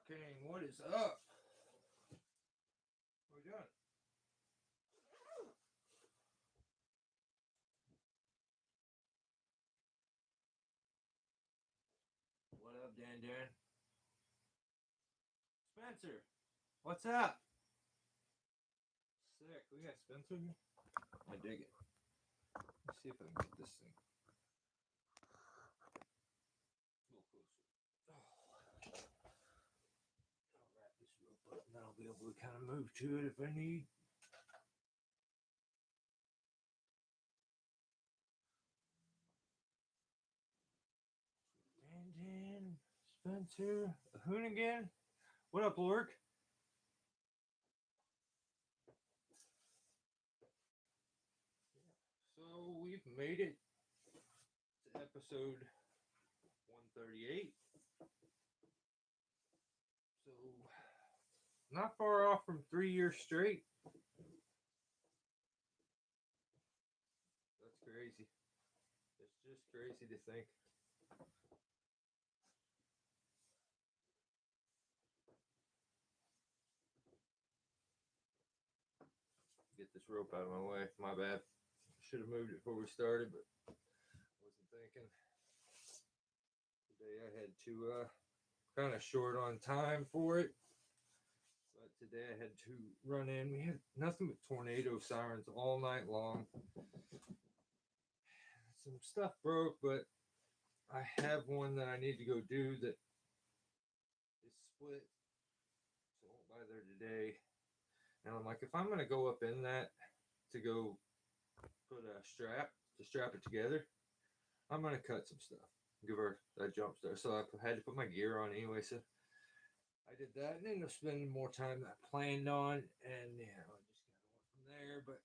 King, what is up? What are we doing? What up, Dan? Spencer, what's up? Sick. We got Spencer here. I dig it. Let's see if I can get this thing a little closer. Oh. I'll wrap this rope up and then I'll be able to kind of move to it if I need. Dan, Spencer, Hoonigan. What up, Lork? So we've made it to episode 138. So not far off from 3 years straight. That's crazy. It's just crazy to think. Get this rope out of my way. My bad. Should have moved it before we started, but wasn't thinking. Today I had to kind of short on time for it. But today I had to run in. We had nothing but tornado sirens all night long. Some stuff broke, but I have one that I need to go do that is split. So I won't buy there today. And I'm like, if I'm going to go up in that to go put a strap to strap it together, I'm going to cut some stuff. Give her that jump start. So I had to put my gear on anyway. So I did that and ended up spending more time than I planned on. And, you know, I just kind of went from there. But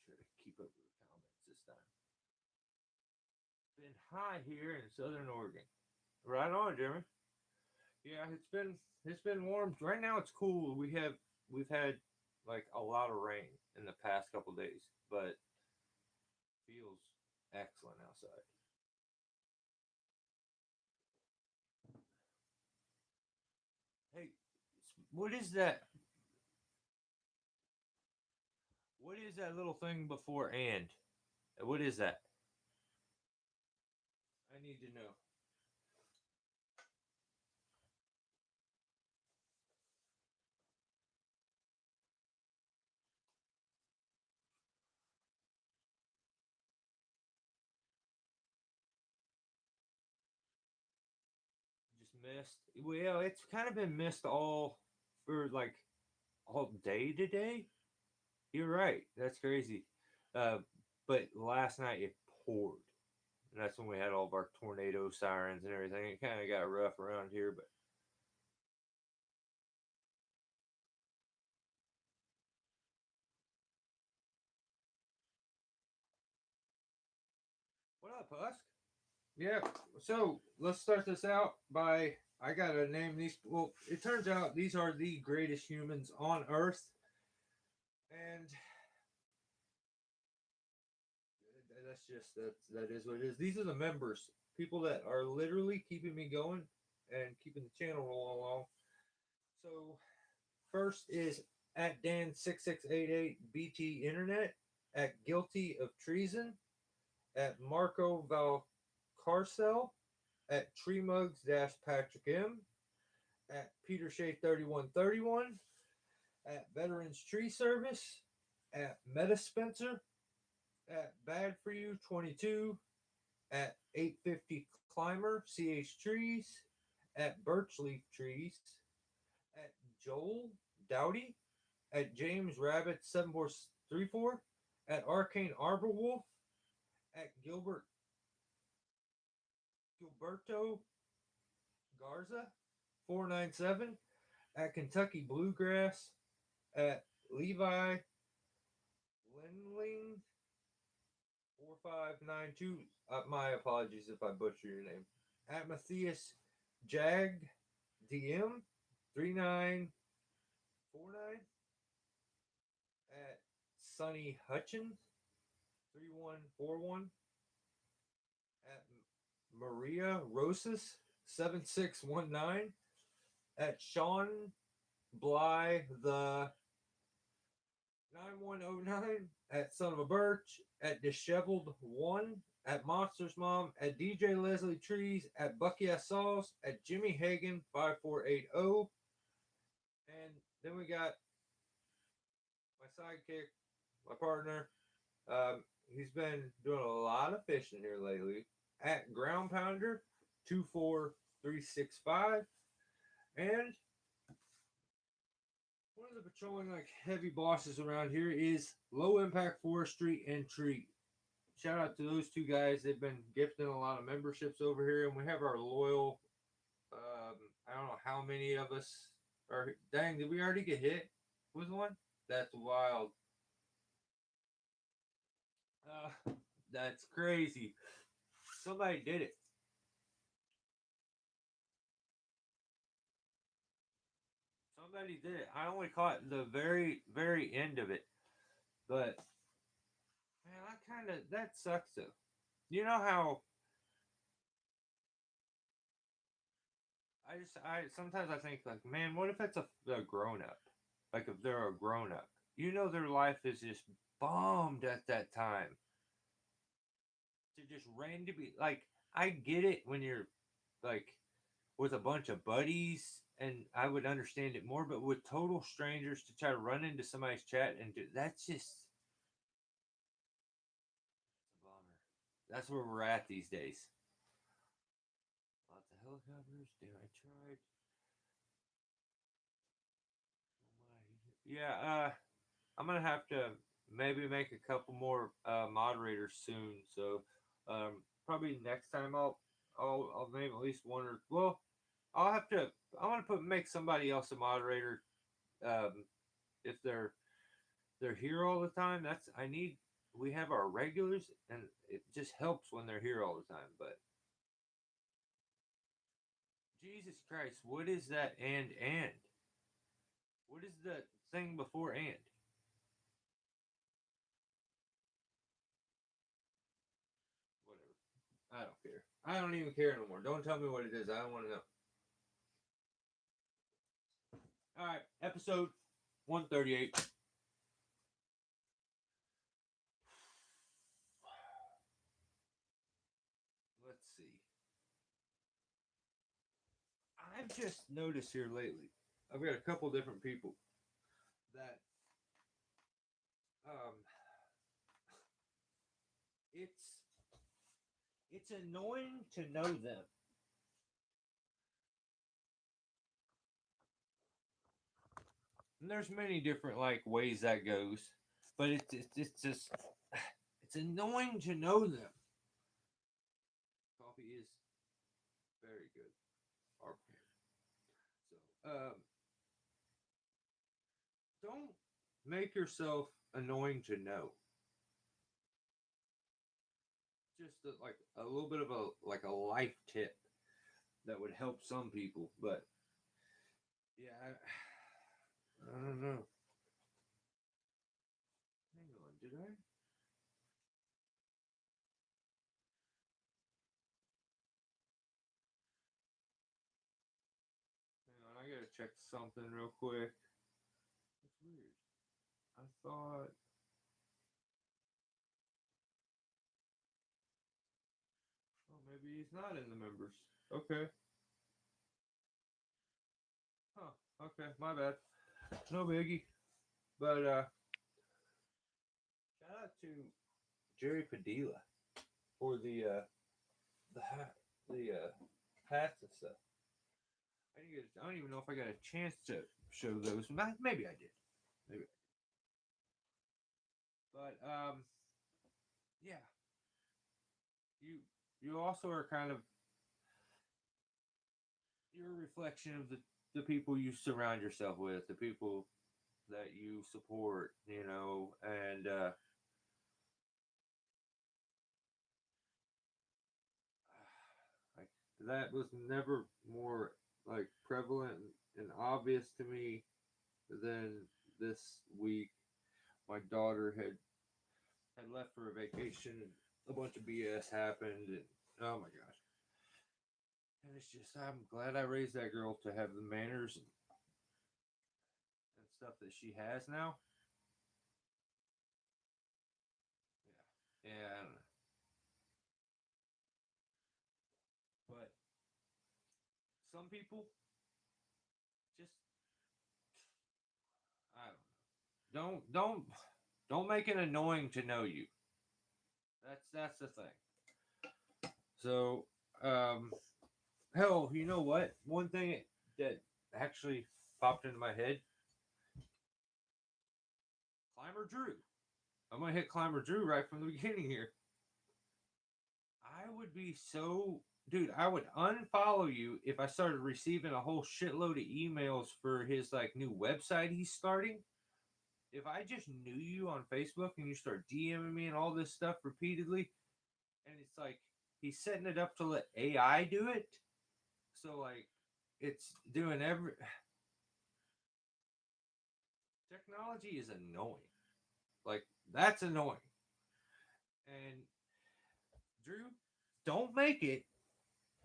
try to keep up with the comments this time. It's been high here in Southern Oregon. Right on, Jeremy. Yeah, it's been warm. Right now it's cool. We've had like a lot of rain in the past couple days, but feels excellent outside. Hey, what is that? What is that little thing before and? What is that? I need to know. Just missed. Well, it's kind of been missed all for like all day today. You're right. That's crazy. Uh, but last night it poured. And that's when we had all of our tornado sirens and everything. It kind of got rough around here, but what up, Husk? Yeah. So let's start this out by I gotta name these. Well, it turns out these are the greatest humans on Earth, and that is what it is. These are the members, people that are literally keeping me going and keeping the channel rolling along. So first is at Dan6688 BT Internet, at Guilty of Treason, at Marco Valcarcel, at Treemugs Patrick M, at Peter Shea 3131, at Veterans Tree Service, at Meta Spencer, at Bad For You 22, at 850 Climber CH Trees, at Birchleaf Trees, at Joel Dowdy, at James Rabbit 7434, at Arcane Arbor Wolf, at Gilberto Garza 497, at Kentucky Bluegrass, at Levi Linling 4592. My apologies if I butcher your name. At Matthias Jag DM 3949. At Sonny Hutchins 3141. At Maria Rosas 7619, at Sean Bly the 9109, at Son of a Birch, at Disheveled One, at Monsters Mom, at DJ Leslie Trees, at Bucky S. Sauce, at Jimmy Hagan 5480. And then we got my sidekick, my partner. He's been doing a lot of fishing here lately, at Ground Pounder 24365. And one of the patrolling like heavy bosses around here is Low Impact Forestry and Tree. Shout out to those two guys. They've been gifting a lot of memberships over here, and we have our loyal. I don't know how many of us are. Dang, did we already get hit with one? That's wild. That's crazy. Somebody did it. Somebody did it. I only caught the very, very end of it, but man, that sucks though. You know how I sometimes I think like, man, what if it's a grown up? Like if they're a grown up, you know, their life is just bombed at that time to just randomly like. I get it when you're like with a bunch of buddies, and I would understand it more, but with total strangers to try to run into somebody's chat and do that's just a bummer. That's where we're at these days. Lots of helicopters. Damn, I tried. Yeah, I'm gonna have to maybe make a couple more moderators soon. So probably next time I'll name at least one or well, I'll have to. I want to make somebody else a moderator. Um, if they're here all the time, that's I need. We have our regulars, and it just helps when they're here all the time. But Jesus Christ, what is that? And what is the thing before and? Whatever. I don't care. I don't even care no more. Don't tell me what it is. I don't want to know. All right, episode 138. Let's see. I've just noticed here lately. I've got a couple different people that um it's it's annoying to know them. And there's many different like ways that goes, but it's just it's annoying to know them. Coffee is very good. Our so don't make yourself annoying to know. Just like a little bit of a like a life tip that would help some people, but yeah, I don't know. Hang on, did I? Hang on, I gotta check something real quick. It's weird. I thought. Oh, maybe he's not in the members. Okay. Huh. Okay, my bad. No biggie. But shout out to Jerry Padilla for the hat the hats and stuff. I don't even know if I got a chance to show those. Maybe I did. Maybe. But yeah. You you also are kind of you're a reflection of the people you surround yourself with, the people that you support, you know, and like that was never more like prevalent and obvious to me than this week. My daughter had left for a vacation and a bunch of BS happened and oh my gosh. And it's just, I'm glad I raised that girl to have the manners and stuff that she has now. Yeah, yeah, I don't know. But some people just, I don't know. Don't make it annoying to know you. That's the thing. So, um, hell, you know what? One thing that actually popped into my head: Climber Drew. I'm gonna hit Climber Drew right from the beginning here. I would be so, dude. I would unfollow you if I started receiving a whole shitload of emails for his like new website he's starting. If I just knew you on Facebook and you start DMing me and all this stuff repeatedly, and it's like he's setting it up to let AI do it. So like it's doing every technology is annoying. Like that's annoying. And Drew, don't make it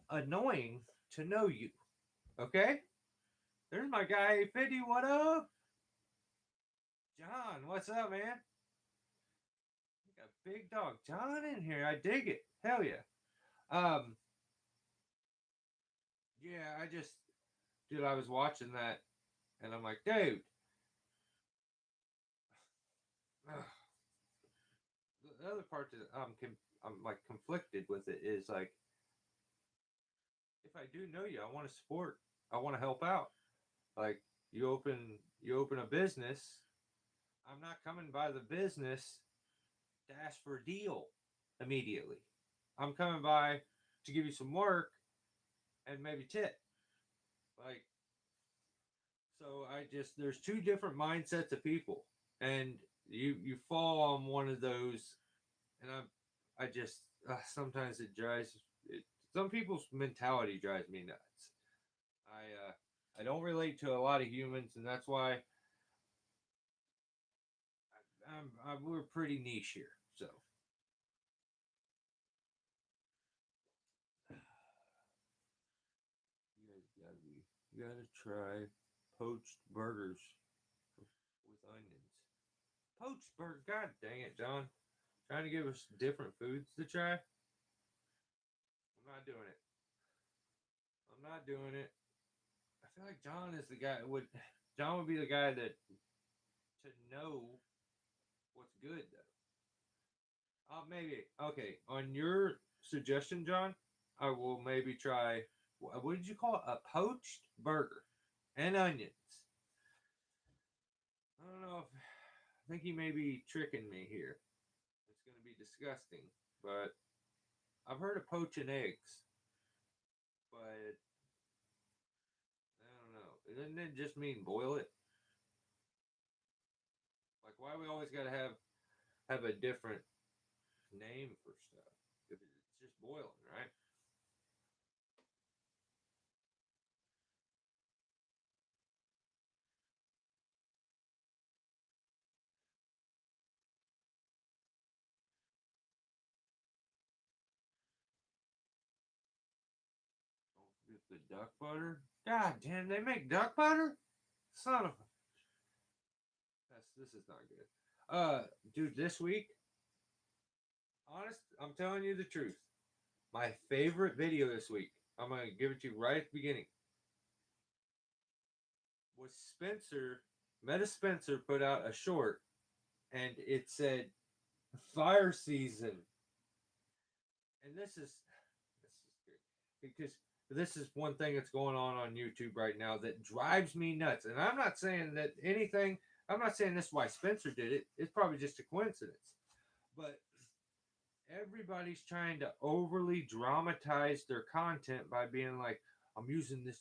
annoying to know you. Okay? There's my guy 50. What up? John, what's up, man? We got big dog John in here. I dig it. Hell yeah. Um, yeah, dude, I was watching that and I'm like, dude, the other part that I'm like conflicted with it is like, if I do know you, I want to support, I want to help out. Like you open a business, I'm not coming by the business to ask for a deal immediately. I'm coming by to give you some work and maybe tip. Like, so I just, there's two different mindsets of people, and you fall on one of those, and I just sometimes it drives it. Some people's mentality drives me nuts. I don't relate to a lot of humans, and that's why we're pretty niche here. So you guys you gotta try poached burgers with onions. Poached burger. God dang it, John. Trying to give us different foods to try. I'm not doing it. I'm not doing it. I feel like John is the guy would John would be the guy that to know what's good though. Maybe okay. On your suggestion, John, I will maybe try. What did you call it? A poached burger and onions. I don't know if I think he may be tricking me here. It's going to be disgusting, but I've heard of poaching eggs, but I don't know. Doesn't it just mean boil it? Like, why we always got to have a different name for stuff? If it's just boiling, right? Don't forget the duck butter. God damn, they make duck butter? Son of a. This is not good. Dude, this week, honest, I'm telling you the truth. My favorite video this week. I'm gonna give it to you right at the beginning. Was Spencer? Meta Spencer put out a short, and it said fire season. And this is good because this is one thing that's going on YouTube right now that drives me nuts. And I'm not saying that anything. I'm not saying this is why Spencer did it. It's probably just a coincidence. But everybody's trying to overly dramatize their content by being like, I'm using this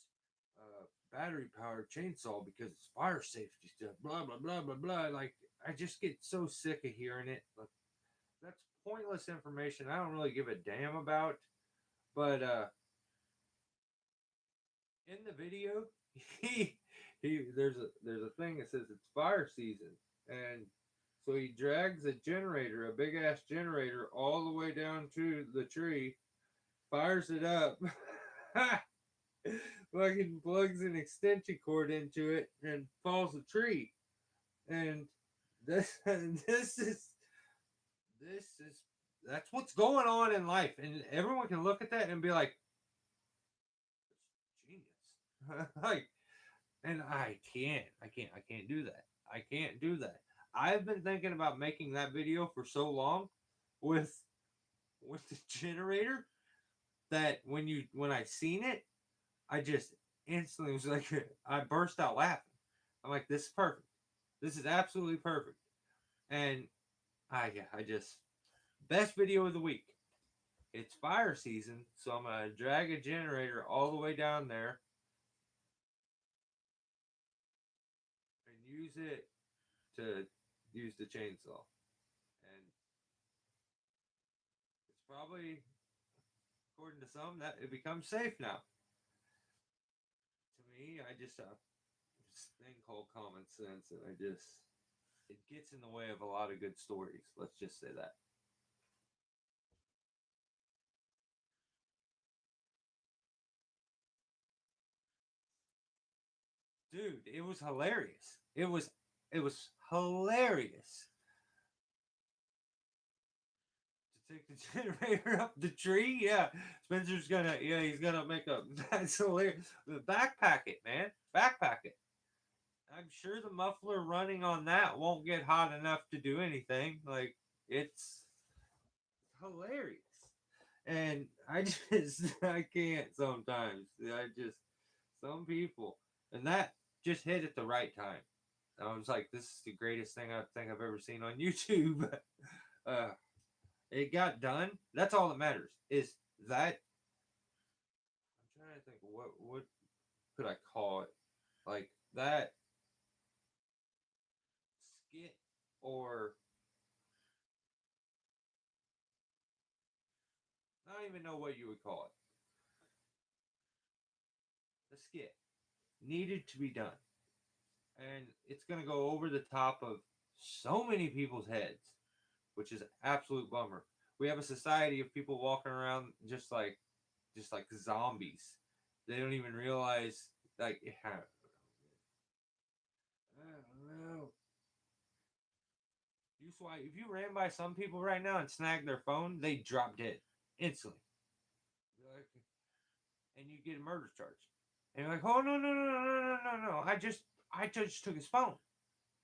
battery powered chainsaw because it's fire safety stuff, blah, blah, blah, blah, blah. Like, I just get so sick of hearing it. Like, that's pointless information I don't really give a damn about. But in the video, there's a thing that says it's fire season, and so he drags a generator, a big ass generator, all the way down to the tree, fires it up, fucking plugs an extension cord into it and falls a tree. And this this is that's what's going on in life, and everyone can look at that and be like, genius. Like, and I can't do that. I can't do that. I've been thinking about making that video for so long with the generator that when I seen it, I just instantly was like, I burst out laughing. I'm like, this is perfect. This is absolutely perfect. And I just best video of the week. It's fire season, so I'm gonna drag a generator all the way down there and use it to use the chainsaw. And it's probably, according to some, that it becomes safe now. To me, I just this thing called common sense, and it gets in the way of a lot of good stories. Let's just say that. Dude, it was hilarious. It was hilarious to take the generator up the tree. Yeah, Spencer's gonna, yeah, he's gonna make a, that's hilarious. Backpack it, man. Backpack it. I'm sure the muffler running on that won't get hot enough to do anything. Like, it's hilarious. And I just I can't sometimes. I just, some people, and that just hit at the right time. I was like, this is the greatest thing I think I've ever seen on YouTube. uh, it got done. That's all that matters. Is that, I'm trying to think what could I call it? Like that skit, or I don't even know what you would call it. The skit needed to be done, and it's gonna go over the top of so many people's heads, which is an absolute bummer. We have a society of people walking around just like zombies. They don't even realize, like, I don't know. You swipe, if you ran by some people right now and snagged their phone, they drop dead instantly. Like, and you get a murder charge. And you're like, oh, no, no, no, no, no, no, no, no. I just took his phone.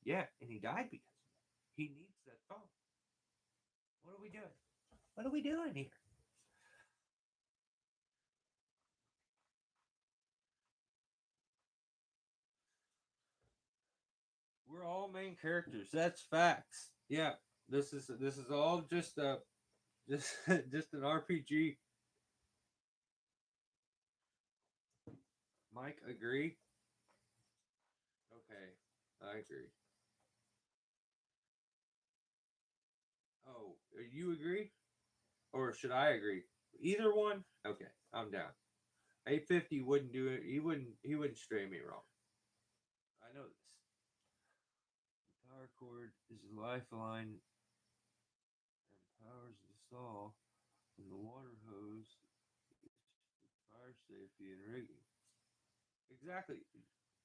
Yeah, and he died because of that. He needs that phone. What are we doing? What are we doing here? We're all main characters. That's facts. Yeah, this is all just just an RPG. Mike, agree? Okay, I agree. Oh, you agree, or should I agree? Either one. Okay, I'm down. 850 wouldn't do it. He wouldn't stray me wrong. I know this. The power cord is a lifeline and powers the saw, and the water hose is fire safety and rigging. Exactly.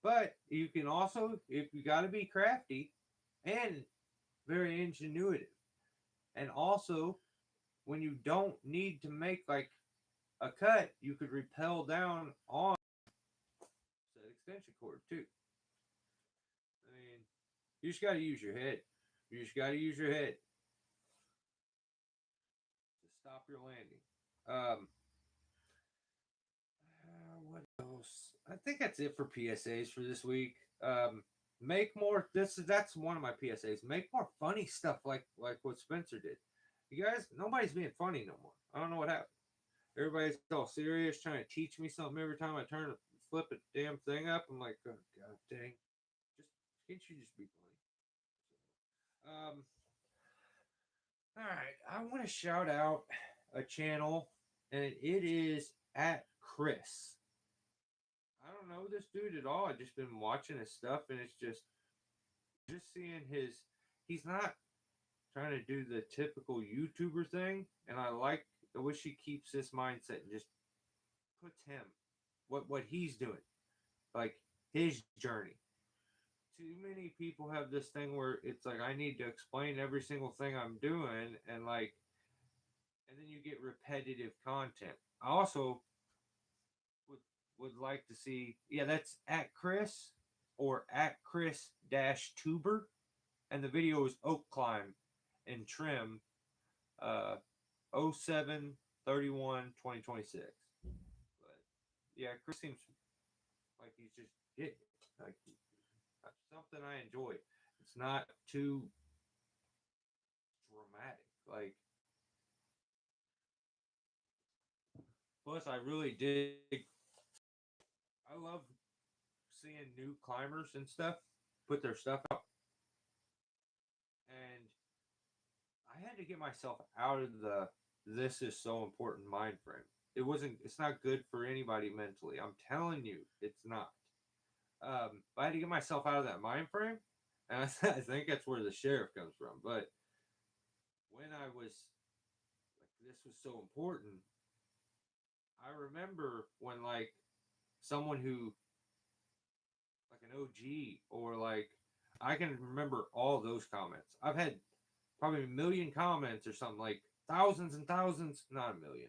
But you can also, if you got to be crafty and very ingenuitive, and also when you don't need to make like a cut, you could rappel down on that extension cord too. I mean, you just got to use your head. You just got to use your head to stop your landing. What else? I think that's it for PSAs for this week. Make more. That's one of my PSAs. Make more funny stuff like what Spencer did. You guys, nobody's being funny no more. I don't know what happened. Everybody's all serious, trying to teach me something every time I turn to flip a damn thing up. I'm like, oh god dang, just can't you just be funny? All right, I want to shout out a channel, and it is at Chris. I don't know this dude at all. I just been watching his stuff, and it's just seeing his. He's not trying to do the typical YouTuber thing, and I wish he keeps this mindset and just puts him. what he's doing, like his journey. Too many people have this thing where it's like I need to explain every single thing I'm doing, and then you get repetitive content. I also would would like to see, yeah, that's at Chris or at Chris dash tuber, and the video is oak climb and trim, uh 07 31 2026. But yeah, Chris seems like he's just getting it. Like that's something I enjoy. It's not too dramatic. Like, plus I really dig. I love seeing new climbers and stuff put their stuff out, and I had to get myself out of the this is so important mind frame. It wasn't. It's not good for anybody mentally. I'm telling you, it's not. I had to get myself out of that mind frame, and I think that's where the sheriff comes from. But when I was like, this was so important. I remember when like someone who like an OG or like I can remember all those comments. I've had probably a million comments or something like thousands and thousands, not a million,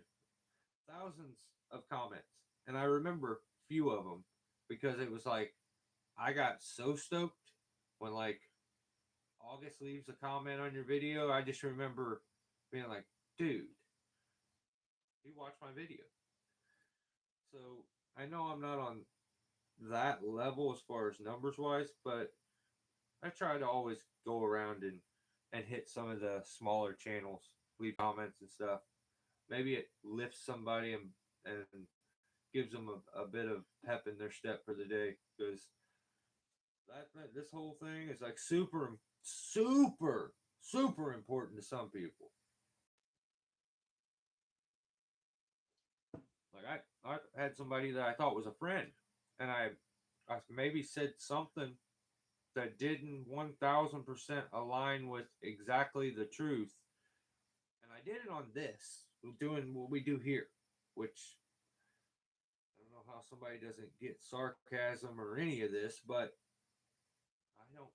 thousands of comments. And I remember few of them because it was like I got so stoked when like August leaves a comment on your video. I just remember being like, dude, you watched my video. So I know I'm not on that level as far as numbers wise, but I try to always go around and hit some of the smaller channels, leave comments and stuff. Maybe it lifts somebody and gives them a bit of pep in their step for the day because this whole thing is like super important to some people. Like I had somebody that I thought was a friend, and I maybe said something that didn't 1000% align with exactly the truth, and I did it on this, doing what we do here, which I don't know how somebody doesn't get sarcasm or any of this, but I don't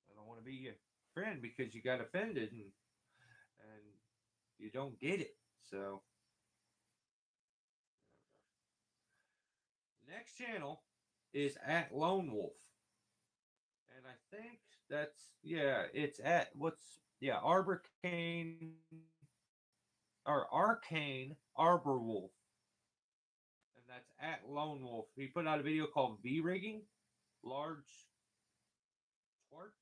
I don't want to be your friend because you got offended and you don't get it. So next channel is at Lone Wolf, and I think that's yeah, it's at what's yeah Arborcane or Arcane Arbor Wolf, and that's at Lone Wolf. He put out a video called V rigging large twart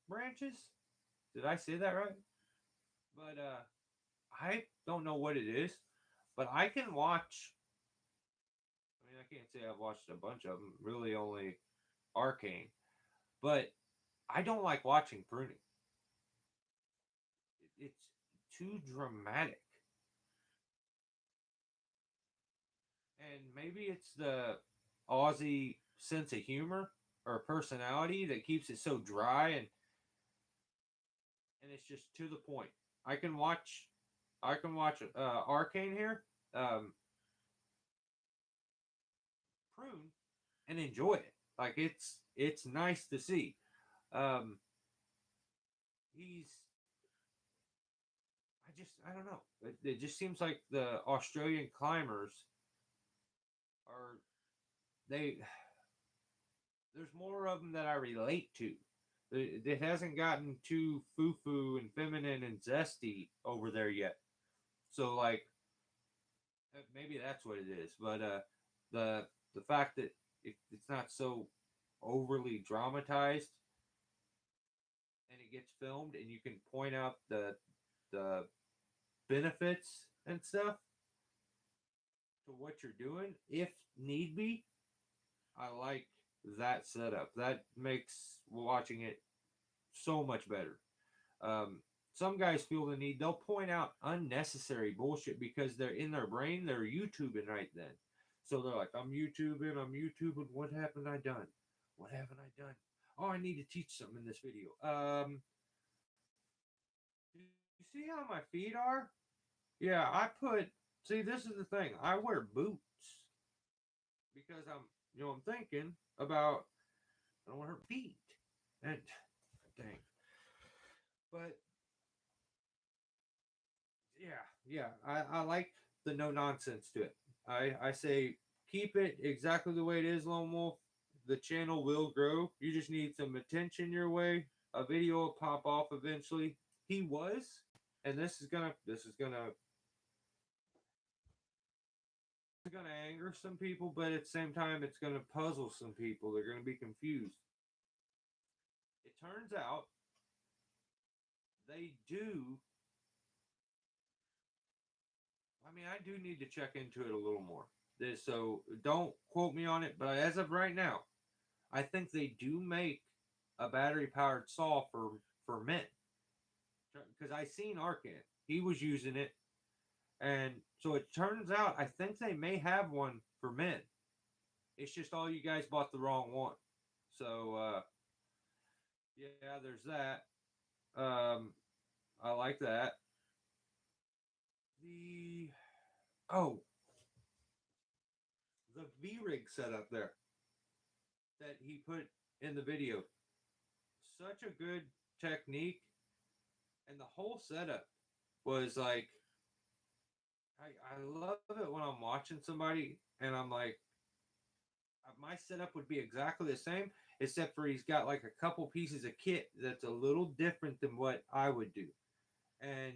branches. Did I say that right? But I don't know what it is, but I can watch. I mean, I can't say I've watched a bunch of them. Really, only Arcane, but I don't like watching pruning. It's too dramatic, and maybe it's the Aussie sense of humor or personality that keeps it so dry and it's just to the point. I can watch Arcane here, um, prune and enjoy it. Like it's nice to see. Um, he's I don't know. It just seems like the Australian climbers are they. There's more of them that I relate to. It hasn't gotten too foo foo and feminine and zesty over there yet. So like maybe that's what it is. But the fact that it's not so overly dramatized and it gets filmed and you can point out the benefits and stuff to what you're doing if need be. I like that setup. That makes watching it so much better. Um, some guys feel the need, they'll point out unnecessary bullshit because they're in their brain, they're YouTubing right then. So they're like, I'm YouTubing. What haven't I done? What haven't I done? Oh, I need to teach something in this video. You see how my feet are? Yeah, see, this is the thing. I wear boots. because I'm thinking about I don't want her beat. And dang. But yeah, I like the no nonsense to it. I say keep it exactly the way it is, Lone Wolf. The channel will grow. You just need some attention your way. A video will pop off eventually. He was, and this is gonna anger some people, but at the same time, it's gonna puzzle some people. They're gonna be confused. It turns out they do. I mean, I do need to check into it a little more. So don't quote me on it, but as of right now, I think they do make a battery powered saw for men. Because I seen Arcan, he was using it, and so it turns out I think they may have one for men. It's just all you guys bought the wrong one. So yeah, there's that. Um, I like that. The oh, the V rig setup there that he put in the video, such a good technique, and the whole setup was like I love it when I'm watching somebody and I'm like my setup would be exactly the same except for he's got like a couple pieces of kit that's a little different than what I would do. And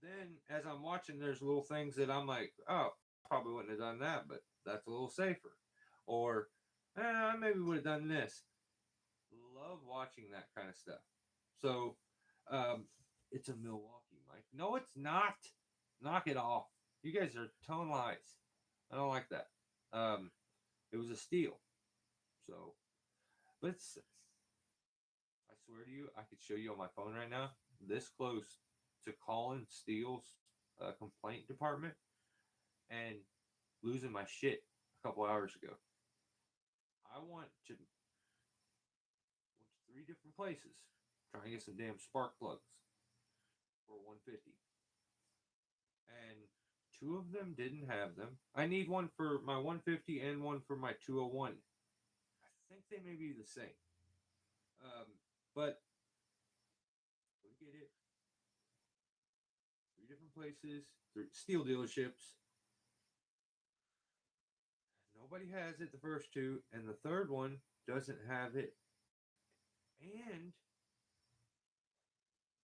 then as I'm watching, there's little things that I'm like, oh, probably wouldn't have done that, but that's a little safer. Or I maybe would have done this. Love watching that kind of stuff. So it's a Milwaukee mic. No, it's not. Knock it off. You guys are telling lies. I don't like that. It was a steal. So, but I swear to you, I could show you on my phone right now, this close to calling Steele's complaint department and losing my shit a couple hours ago. I went to three different places trying to get some damn spark plugs for 150. And two of them didn't have them. I need one for my 150 and one for my 201. I think they may be the same. But we get it. Three different places, three steel dealerships. Nobody has it the first two, and the third one doesn't have it. And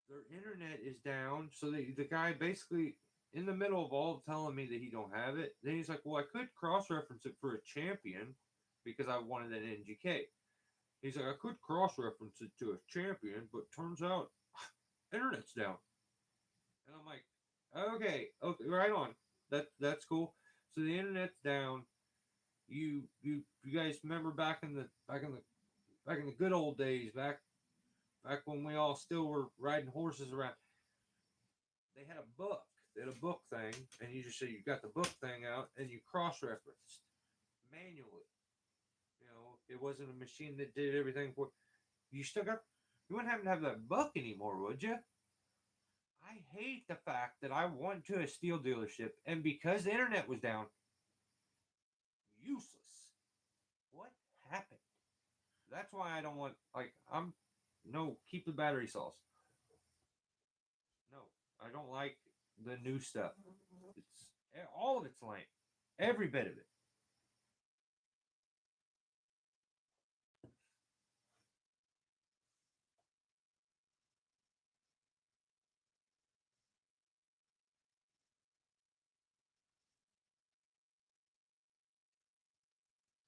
their internet is down. So the guy basically in the middle of all telling me that he don't have it, then he's like, well, I could cross-reference it for a champion because I wanted an NGK. He's like, I could cross-reference it to a champion, but turns out internet's down. And I'm like, okay, right on. That's cool. So the internet's down. You guys remember back in the good old days, back when we all still were riding horses around. They had a book. They had a book thing, and you just say you got the book thing out, and you cross-referenced manually. You know, it wasn't a machine that did everything for you. Still got you wouldn't have to have that book anymore, would you? I hate the fact that I went to a steel dealership, and because the internet was down, useless. What happened? That's why I don't want no, keep the battery saws. No, I don't like the new stuff. It's all of it's lame. Every bit of it.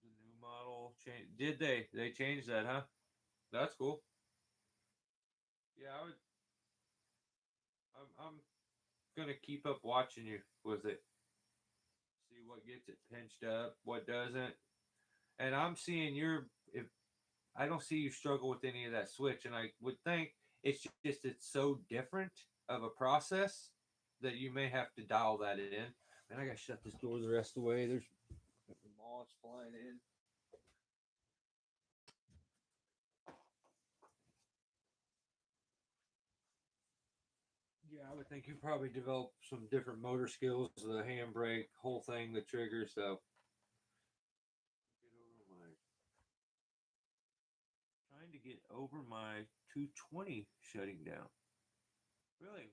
The new model change. Did they? They changed that, huh? That's cool. Yeah, I'm gonna keep up watching you with it. See what gets it pinched up, what doesn't. And I'm seeing your if I don't see you struggle with any of that switch, and I would think it's so different of a process that you may have to dial that in. And I gotta shut this door the rest of the way. There's moths flying in. Yeah, I would think you probably develop some different motor skills, the handbrake, whole thing, the trigger. So over my 220 shutting down. Really?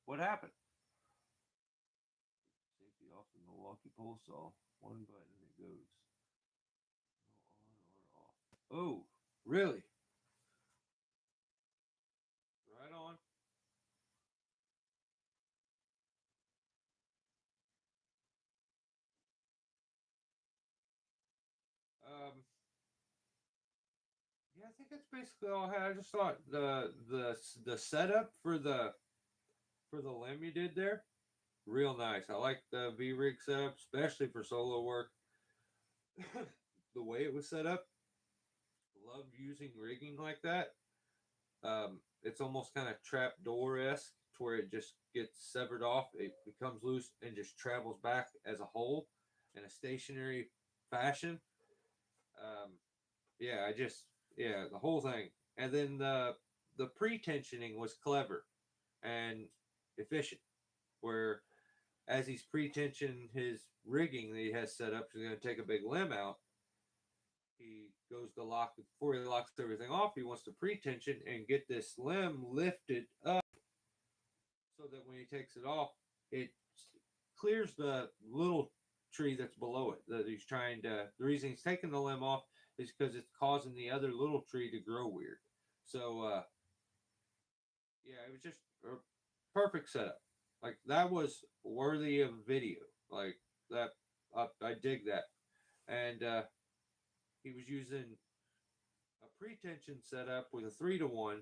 What happened? Safety off the Milwaukee pole saw. One button and it goes. No on or off. Oh, really? Right on. Um, yeah, I think that's basically all I had. I just thought the setup for the limb you did there, real nice. I like the V rig setup, especially for solo work. The way it was set up, love using rigging like that. It's almost kind of trap door esque, to where it just gets severed off, it becomes loose, and just travels back as a whole in a stationary fashion. Um, yeah, the whole thing, and then the pre-tensioning was clever and efficient. Where as he's pre-tensioning his rigging that he has set up, he's going to take a big limb out. He goes to lock before he locks everything off. He wants to pre-tension and get this limb lifted up so that when he takes it off, it clears the little tree that's below it. That he's trying to. The reason he's taking the limb off is because it's causing the other little tree to grow weird. So yeah, it was just a perfect setup. Like that was worthy of video. Like that, I dig that. And he was using a pre-tension setup with a 3-to-1,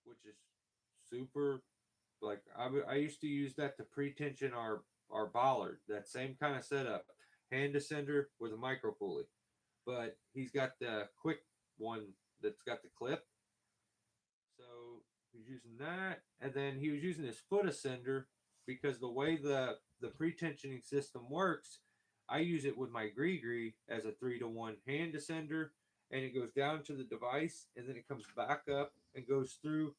which is super. Like I used to use that to pre-tension our bollard. That same kind of setup, hand descender with a micro pulley, but he's got the quick one that's got the clip. So he's using that, and then he was using his foot ascender because the way the pre-tensioning system works, I use it with my Gree as a 3-to-1 hand descender, and it goes down to the device, and then it comes back up and goes through.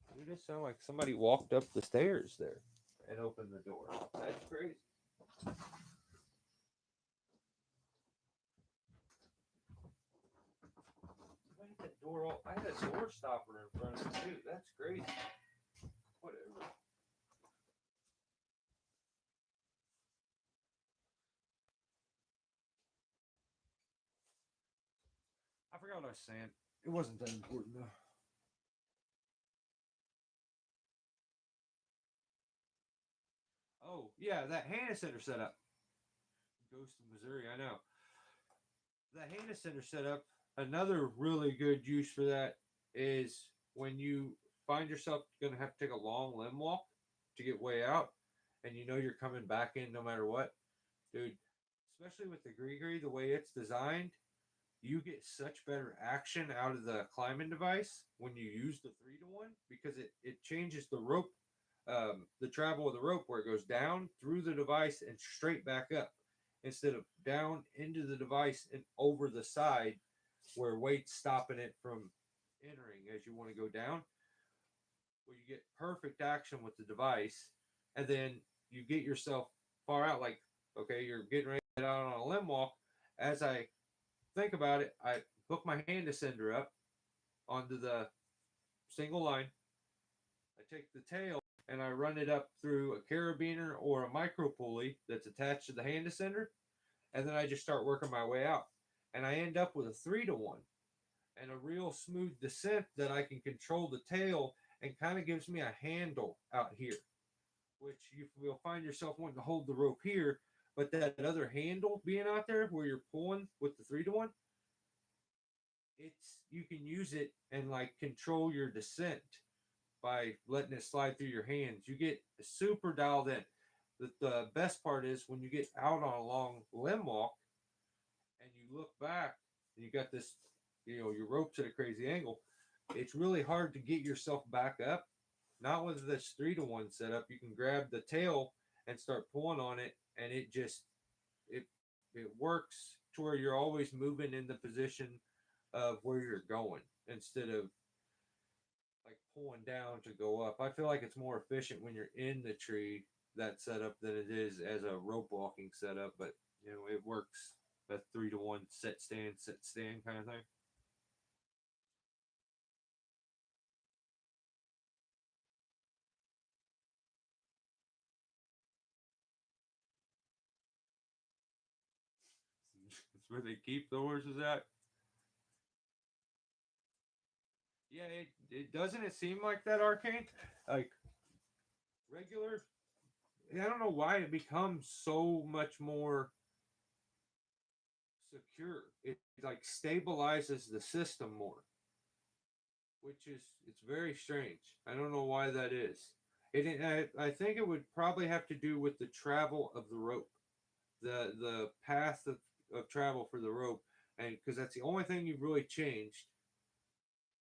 Damn, it just sounded like somebody walked up the stairs there and opened the door. That's crazy. I had a door stopper in front of me too. That's crazy. Whatever. I forgot what I was saying. It wasn't that important though. Oh yeah, that Hannah Center setup. Goes to Missouri. I know. That Hannah Center setup. Another really good use for that is when you find yourself going to have to take a long limb walk to get way out, and you know you're coming back in no matter what, dude. Especially with the Gree, the way it's designed, you get such better action out of the climbing device when you use the 3-to-1 because it changes the rope, the travel of the rope, where it goes down through the device and straight back up instead of down into the device and over the side where weight's stopping it from entering as you want to go down. Where you get perfect action with the device, and then you get yourself far out. Like, okay, you're getting ready to get out on a limb walk. As I think about it, I hook my hand descender up onto the single line. I take the tail and I run it up through a carabiner or a micro pulley that's attached to the hand descender, and then I just start working my way out. And I end up with a 3-to-1 and a real smooth descent that I can control the tail and kind of gives me a handle out here, which you will find yourself wanting to hold the rope here, but that other handle being out there where you're pulling with the 3-to-1, it's you can use it and like control your descent by letting it slide through your hands. You get super dialed in. The best part is when you get out on a long limb walk and you look back and you got this, your rope's at a crazy angle. It's really hard to get yourself back up. Not with this 3-to-1 setup. You can grab the tail and start pulling on it, and it it works to where you're always moving in the position of where you're going instead of like pulling down to go up. I feel like it's more efficient when you're in the tree, that setup, than it is as a rope walking setup, but it works that 3-to-1 sit stand kind of thing. That's where they keep the horses at. Yeah, it doesn't it seem like that, Arcane? Like regular, I don't know why it becomes so much more secure. It like stabilizes the system more, which is it's very strange. I don't know why that is. I think it would probably have to do with the travel of the rope, the path of travel for the rope, and because that's the only thing you've really changed,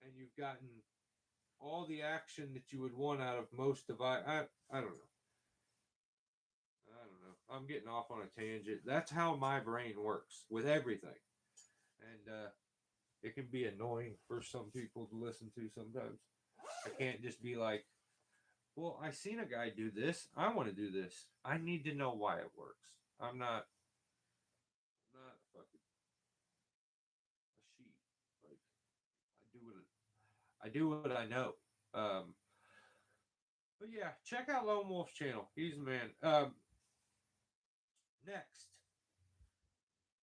and you've gotten all the action that you would want out of most device. I don't know. I don't know. I'm getting off on a tangent. That's how my brain works with everything, and it can be annoying for some people to listen to sometimes. I can't just be like, well, I seen a guy do this. I want to do this. I need to know why it works. I'm not fucking a sheep. Like I do what I know. Um, but yeah, check out Lone Wolf's channel. He's the man. Next,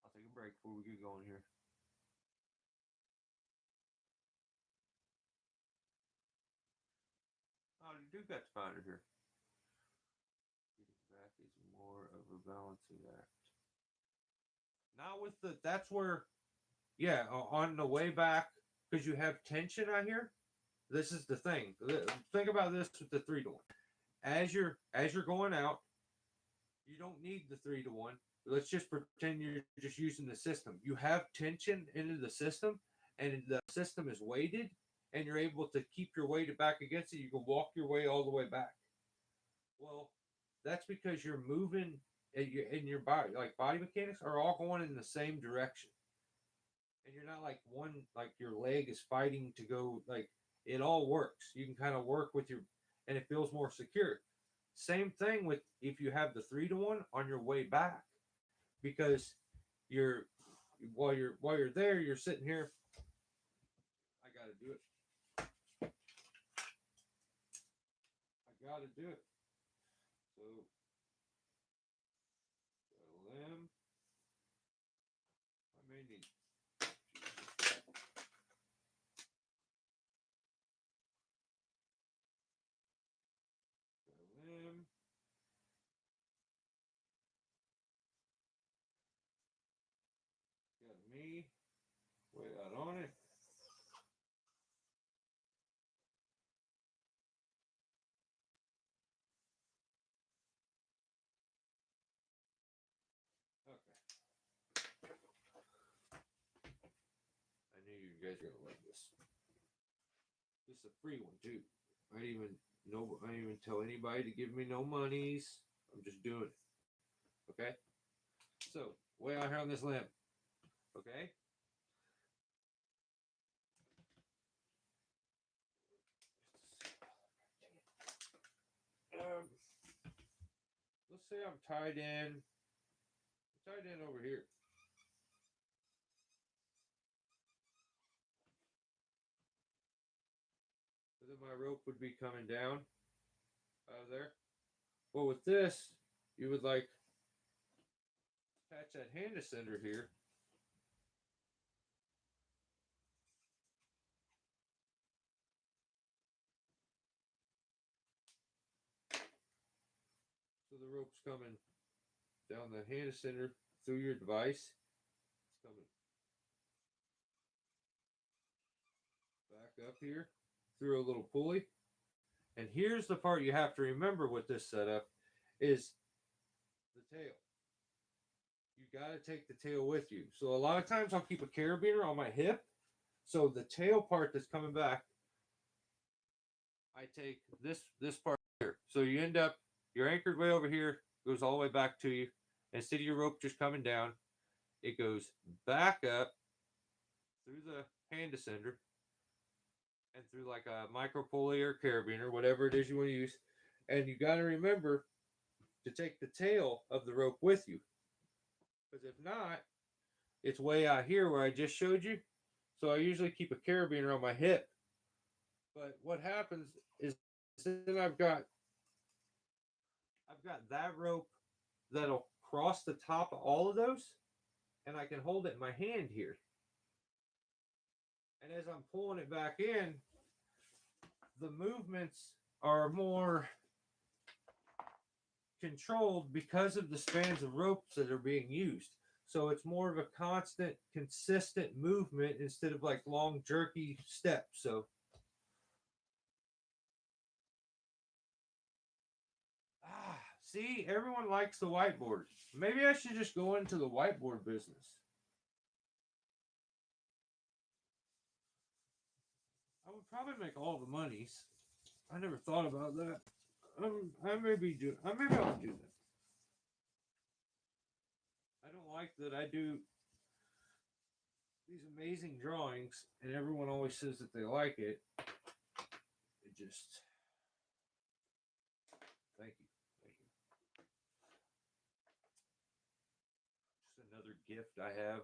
I'll take a break before we get going here. Oh, you do got the finder here. Back is more of a balancing act. Not with the. That's where, yeah, on the way back because you have tension out here. This is the thing. Think about this with the 3-to-1. As you're going out, you don't need the 3-to-1. Let's just pretend you're just using the system. You have tension into the system, and the system is weighted, and you're able to keep your weight back against it. You can walk your way all the way back. Well, that's because you're moving in your body. Like body mechanics are all going in the same direction, and you're not like like your leg is fighting to go. Like it all works. You can kind of work with your, and it feels more secure. Same thing with if you have the 3-to-1 on your way back, because you're while you're there, you're sitting here. I got to do it. I got to do it. So limb. I may need. Limb. Got me way out on it. Okay. I knew you guys were gonna like this. This is a free one too. I didn't even I didn't even tell anybody to give me no monies. I'm just doing it. Okay. So way out here on this limb. Okay. Um, let's say I'm tied in. I'm tied in over here. So then my rope would be coming down out of there. Well, with this, you would like attach that hand ascender here. So the rope's coming down the hand ascender through your device. It's coming back up here through a little pulley. And here's the part you have to remember with this setup is the tail. You got to take the tail with you. So a lot of times I'll keep a carabiner on my hip. So the tail part that's coming back, I take this part here. So you end up you're anchored way over here, goes all the way back to you. Instead of your rope just coming down, it goes back up through the hand ascender and through like a micro pulley or carabiner, whatever it is you want to use. And you got to remember to take the tail of the rope with you. Because if not, it's way out here where I just showed you. So I usually keep a carabiner on my hip. But what happens is then I've got that rope that'll cross the top of all of those, and I can hold it in my hand here. And as I'm pulling it back in, the movements are more controlled because of the spans of ropes that are being used. So it's more of a constant, consistent movement instead of like long, jerky steps. So, see, everyone likes the whiteboard. Maybe I should just go into the whiteboard business. I would probably make all the monies. I never thought about that. Maybe I'll do that. I don't like that I do these amazing drawings and everyone always says that they like it. It just thank you. Thank you. Just another gift I have,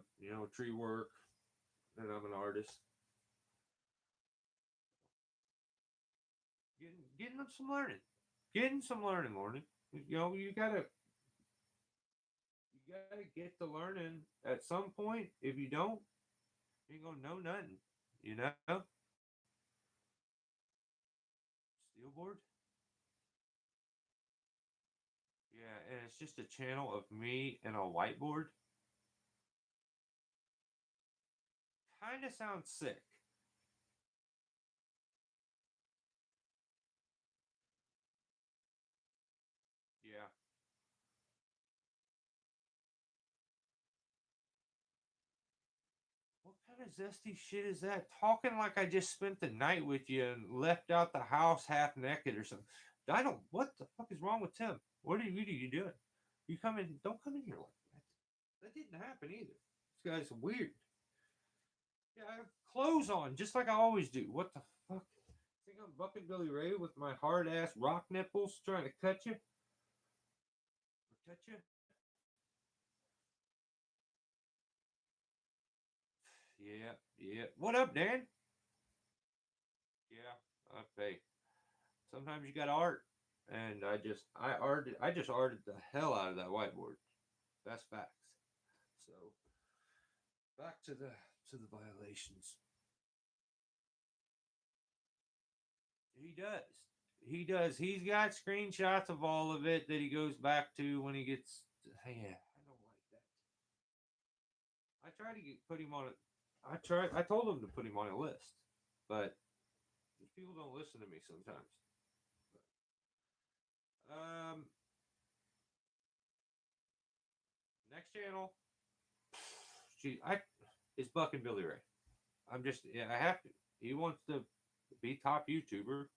tree work. And I'm an artist. Getting them some learning. Getting some learning, Morning. You gotta get the learning at some point. If you don't, you ain't gonna know nothing. You know? Steel board? Yeah, and it's just a channel of me and a whiteboard. Kind of sounds sick. Yeah. What kind of zesty shit is that? Talking like I just spent the night with you and left out the house half naked or something. I don't. What the fuck is wrong with Tim? What are you doing? You come in. Don't come in here like that. That didn't happen either. This guy's weird. Yeah, I have clothes on just like I always do. What the fuck? Think I'm bucking Billy Ray with my hard ass rock nipples trying to cut you? Or touch you? Yeah, yeah. What up, Dan? Yeah, okay. Sometimes you got art, and I just arted the hell out of that whiteboard. That's facts. So back to the violations. He does. He does. He's got screenshots of all of it that he goes back to when he gets. Yeah, I don't like that. I tried to put him on it. I told him to put him on a list, but people don't listen to me sometimes. Um, next channel. It's Buck and Billy Ray. Yeah, I have to. He wants to be top YouTuber.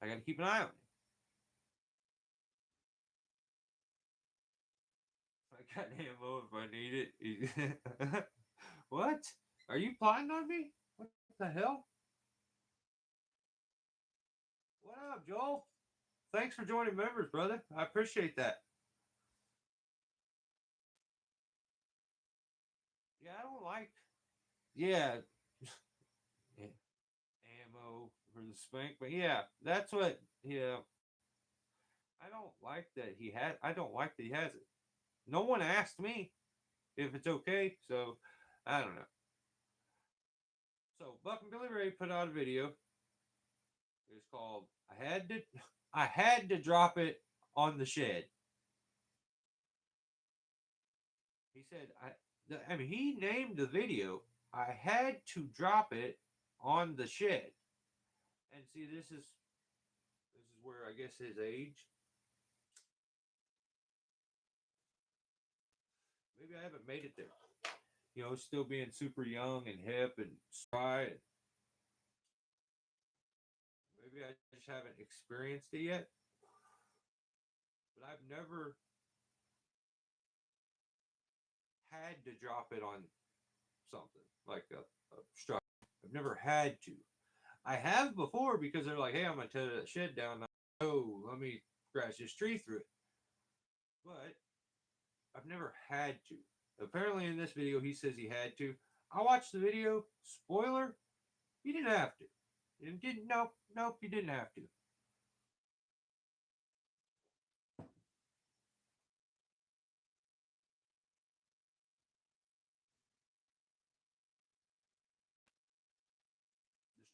I got to keep an eye on him. I got ammo if I need it. What? Are you plotting on me? What the hell? What up, Joel? Thanks for joining members, brother. I appreciate that. Yeah, I don't like. Yeah, ammo for the spank, but yeah, that's what. Yeah, I don't like that he had. I don't like that he has it. No one asked me if it's okay, so I don't know. So Buck and Billy Ray put out a video. It's called I had to drop it on the shed. He said I mean he named the video I had to drop it on the shed. And see this is where I guess his age. Maybe I haven't made it there. Still being super young and hip and spry. Maybe I just haven't experienced it yet. But I've never had to drop it on something like a structure. I've never had to. I have before because they're like, hey, I'm going to tear that shed down. Oh, let me scratch this tree through it. But I've never had to. Apparently, in this video, he says he had to. I watched the video. Spoiler: you didn't have to. You didn't. Nope. Nope. You didn't have to.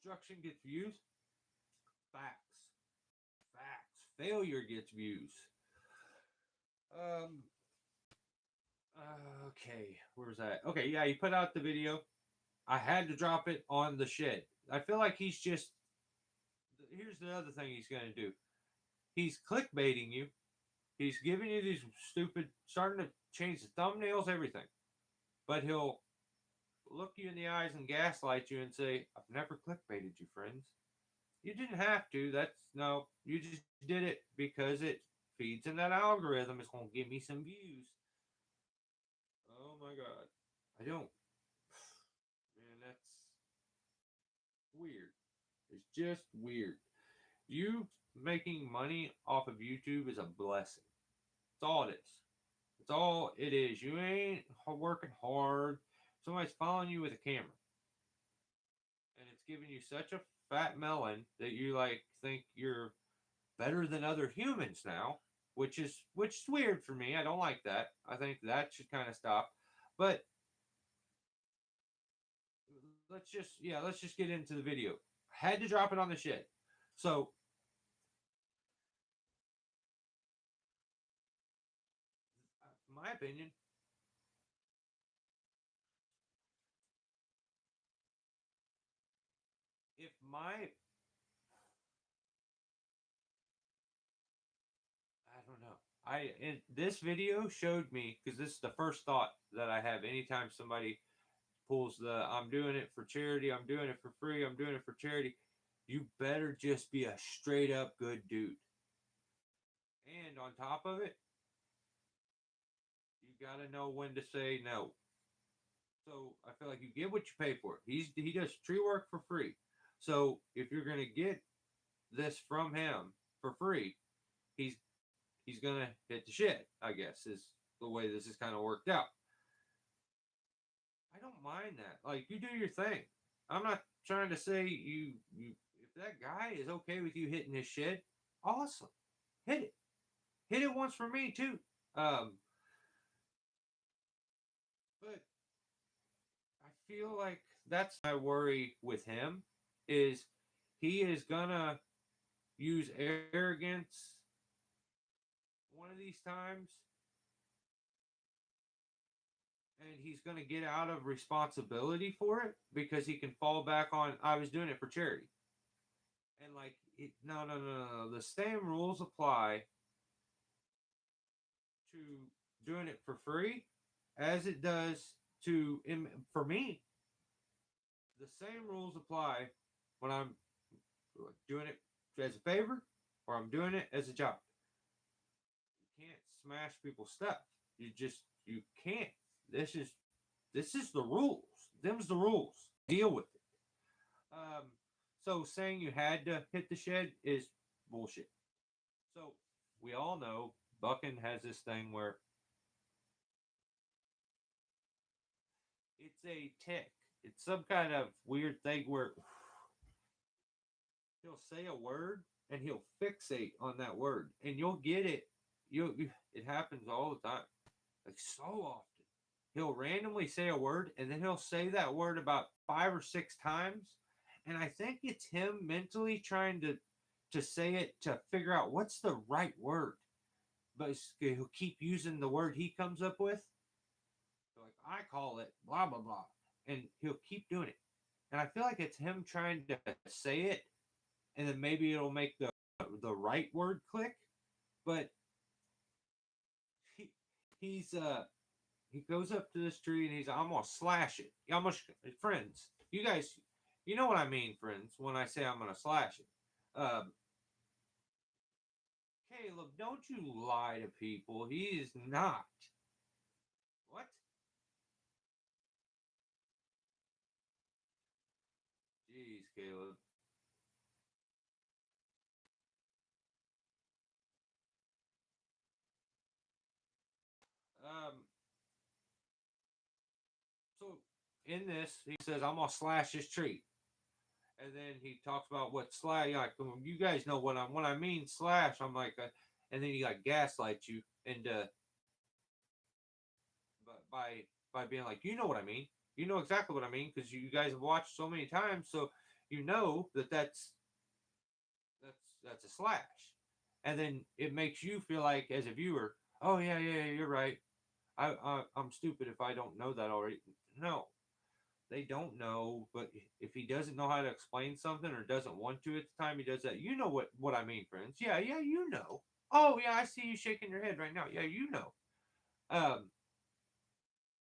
Destruction gets views. Facts. Facts. Failure gets views. Um. Okay. Where was that? Okay. Yeah. He put out the video. I had to drop it on the shed. I feel like he's just. Here's the other thing he's gonna do. He's clickbaiting you. He's giving you these stupid, starting to change the thumbnails, everything. But he'll look you in the eyes and gaslight you and say, I've never clickbaited you, friends. You didn't have to. That's no, you just did it because it feeds in that algorithm. It's going to give me some views. Oh my God. I don't. Man, that's weird. It's just weird. You making money off of YouTube is a blessing. That's all it is. That's all it is. You ain't working hard. Somebody's following you with a camera. And it's giving you such a fat melon that you like think you're better than other humans now, which is weird for me. I don't like that. I think that should kind of stop. But let's just get into the video. Had to drop it on the shed. So my opinion, if my I don't know. This video showed me, because this is the first thought that I have anytime somebody pulls the I'm doing it for charity, I'm doing it for free, I'm doing it for charity. You better just be a straight up good dude. And on top of it, you gotta know when to say no. So I feel like you get what you pay for. He does tree work for free. So if you're gonna get this from him for free, he's he's gonna hit the shit, I guess, is the way this is kind of worked out. I don't mind that. Like, you do your thing. I'm not trying to say you if that guy is okay with you hitting his shit, awesome. Hit it. Hit it once for me too. But I feel like that's my worry with him is he is gonna use arrogance one of these times, and he's going to get out of responsibility for it because he can fall back on I was doing it for charity. And like no. The same rules apply to doing it for free as it does to for me. The same rules apply when I'm doing it as a favor or I'm doing it as a job. You can't smash people's stuff. You can't. This is the rules. Them's the rules. Deal with it. Um, so saying you had to hit the shed is bullshit. So we all know Bucking has this thing where it's a tick. It's some kind of weird thing where he'll say a word and he'll fixate on that word, and you'll get it. It happens all the time, like so often. He'll randomly say a word and then he'll say that word about 5 or 6 times, and I think it's him mentally trying to say it to figure out what's the right word, but he'll keep using the word he comes up with. Like, I call it blah blah blah, and he'll keep doing it, and I feel like it's him trying to say it, and then maybe it'll make the right word click, but he, he goes up to this tree and I'm gonna slash it. I'm gonna friends, you guys, you know what I mean, friends, when I say I'm gonna slash it. Caleb, don't you lie to people. He is not. What? Jeez, Caleb. Um, in this, he says, I'm gonna slash this tree. And then he talks about what slash, like, you guys know what when I mean slash, I'm like, and then he like gaslights you into by being like, you know what I mean, you know exactly what I mean because you guys have watched so many times, so you know that's a slash, and then it makes you feel like as a viewer, oh yeah, you're right. I'm stupid if I don't know that already. No, they don't know, but if he doesn't know how to explain something or doesn't want to at the time he does that, you know what I mean, friends. Yeah, you know. Oh yeah, I see you shaking your head right now. Yeah, you know. Um,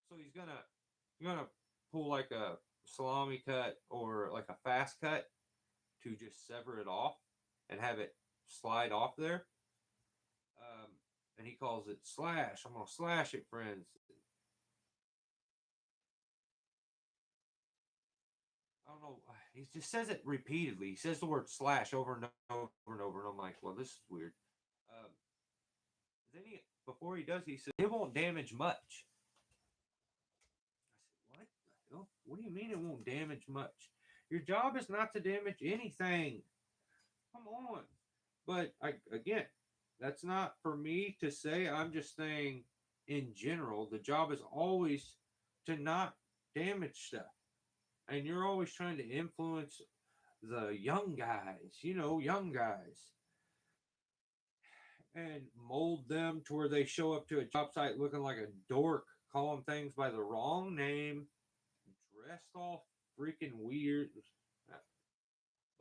so he's gonna pull like a salami cut or like a fast cut to just sever it off and have it slide off there. Um, and he calls it slash. I'm gonna slash it, friends. I don't know. He just says it repeatedly. He says the word slash over and over and over, and I'm like, well, this is weird. Um, then before he does, he says it won't damage much. I said, what the hell? What do you mean it won't damage much? Your job is not to damage anything. Come on. But again, that's not for me to say. I'm just saying, in general, the job is always to not damage stuff, and you're always trying to influence the young guys, young guys, and mold them to where they show up to a job site looking like a dork, calling things by the wrong name, dressed all freaking weird.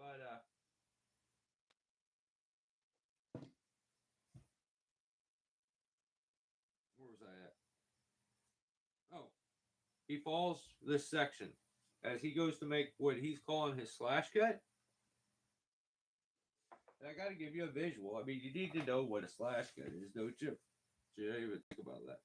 But where was I at? Oh, he falls this section as he goes to make what he's calling his slash cut. And I got to give you a visual. I mean, you need to know what a slash cut is, don't you? Should I even think about that?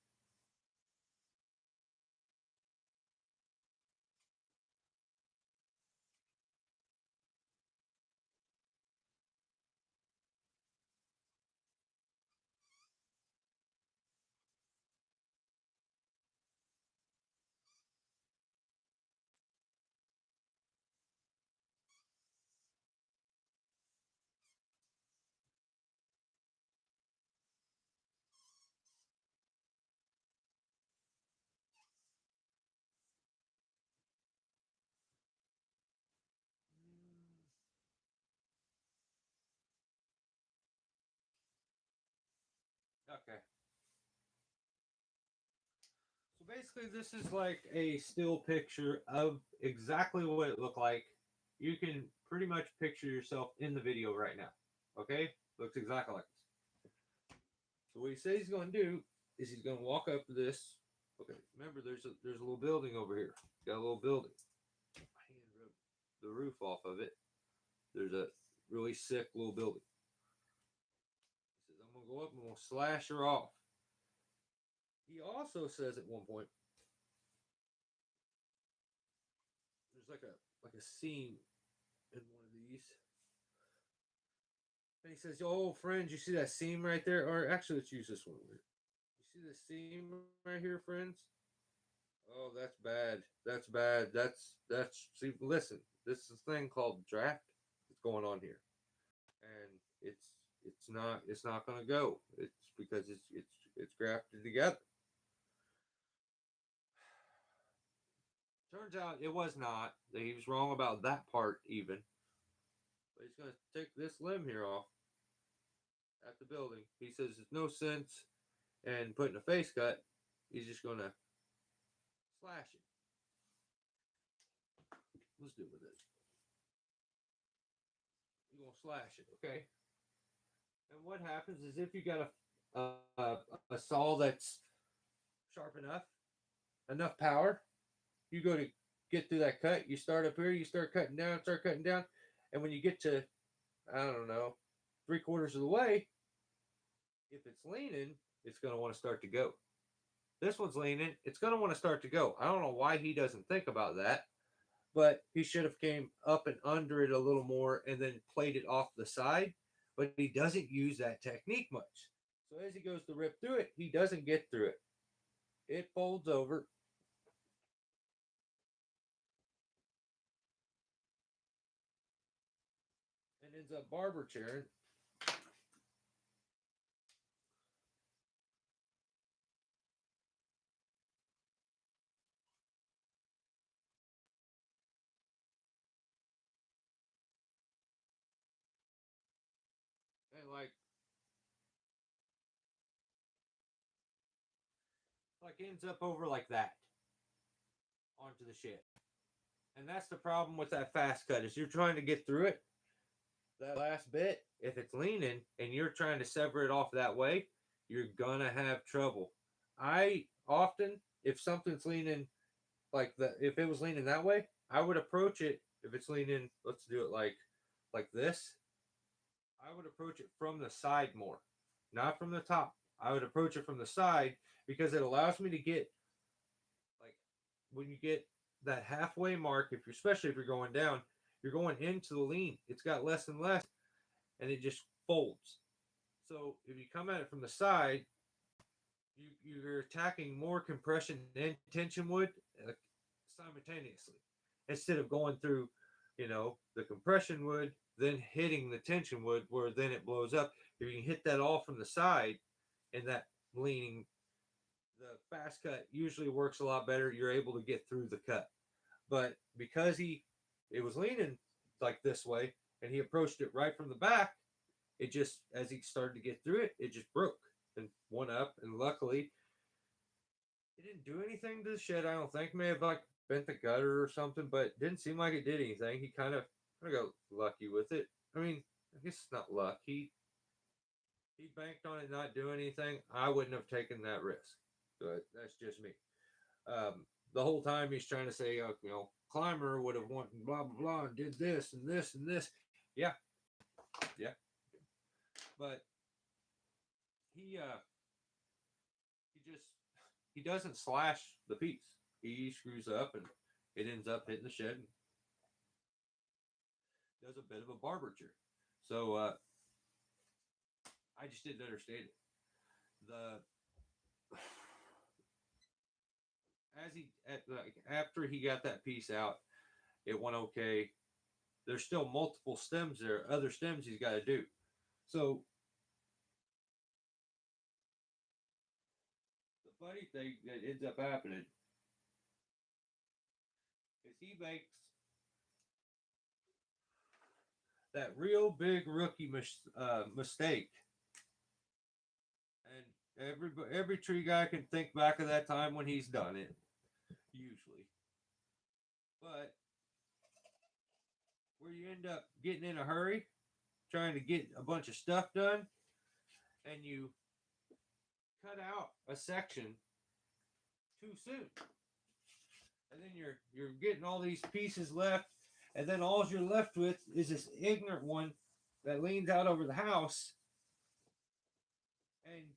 Okay. So basically, this is like a still picture of exactly what it looked like. You can pretty much picture yourself in the video right now. Okay? Looks exactly like this. So what he says he's going to do is he's going to walk up to this. Okay, remember there's a little building over here. Got a little building. My hand rubbed the roof off of it. There's a really sick little building. He says I'm going to go up and I'm going to slash her off. He also says at one point there's like a seam in one of these. And he says, "Oh, friends, you see that seam right there? Or actually, let's use this one. You see the seam right here, friends? Oh, that's bad. That's bad. That's. See, listen. This is a thing called draft. It's going on here, and it's not going to go. It's because it's grafted together. Turns out it was not. He was wrong about that part even. But he's going to take this limb here off at the building. He says there's no sense in putting a face cut. He's just going to slash it. Let's do with it. You're going to slash it, okay? And what happens is if you got a saw that's sharp enough power, you go to get through that cut. You start up here, you start cutting down, and when you get to I don't know 3/4 of the way, if it's leaning, it's going to want to start to go. This one's leaning, it's going to want to start to go. I don't know why he doesn't think about that, but he should have came up and under it a little more and then played it off the side. But he doesn't use that technique much. So as he goes to rip through it, he doesn't get through it. It folds over. ends up barber chairing. And like ends up over like that onto the shed. And that's the problem with that fast cut is you're trying to get through it. That last bit, if it's leaning and you're trying to sever it off that way, you're gonna have trouble. I often, if something's leaning like that, if it was leaning that way, I would approach it. If it's leaning, let's do it like this. I would approach it from the side more, not from the top. I would approach it from the side because it allows me to get like when you get that halfway mark, if you're especially if you're going down, you're going into the lean. It's got less and less, and it just folds. So if you come at it from the side, you're attacking more compression and tension wood simultaneously instead of going through, the compression wood, then hitting the tension wood where then it blows up. If you can hit that all from the side and that leaning, the fast cut usually works a lot better. You're able to get through the cut. But because it was leaning like this way and he approached it right from the back, it just, as he started to get through it, it just broke and went up. And luckily, it didn't do anything to the shed. I don't think. May have like bent the gutter or something, but it didn't seem like it did anything. He kind of got lucky with it. I mean, I guess it's not luck. He banked on it not doing anything. I wouldn't have taken that risk. But that's just me. The whole time he's trying to say, Climber would have won blah blah blah and did this and this and this. Yeah, yeah. But he he doesn't slash the piece. He screws up and it ends up hitting the shed and does a bit of a barbature. So I just didn't understand it. The after he got that piece out, it went okay. There's still multiple stems there, other stems he's got to do. So the funny thing that ends up happening is he makes that real big rookie mistake, and every tree guy can think back of that time when he's done it, usually. But where you end up getting in a hurry, trying to get a bunch of stuff done, and you cut out a section too soon, and then you're getting all these pieces left, and then all you're left with is this ignorant one that leans out over the house, and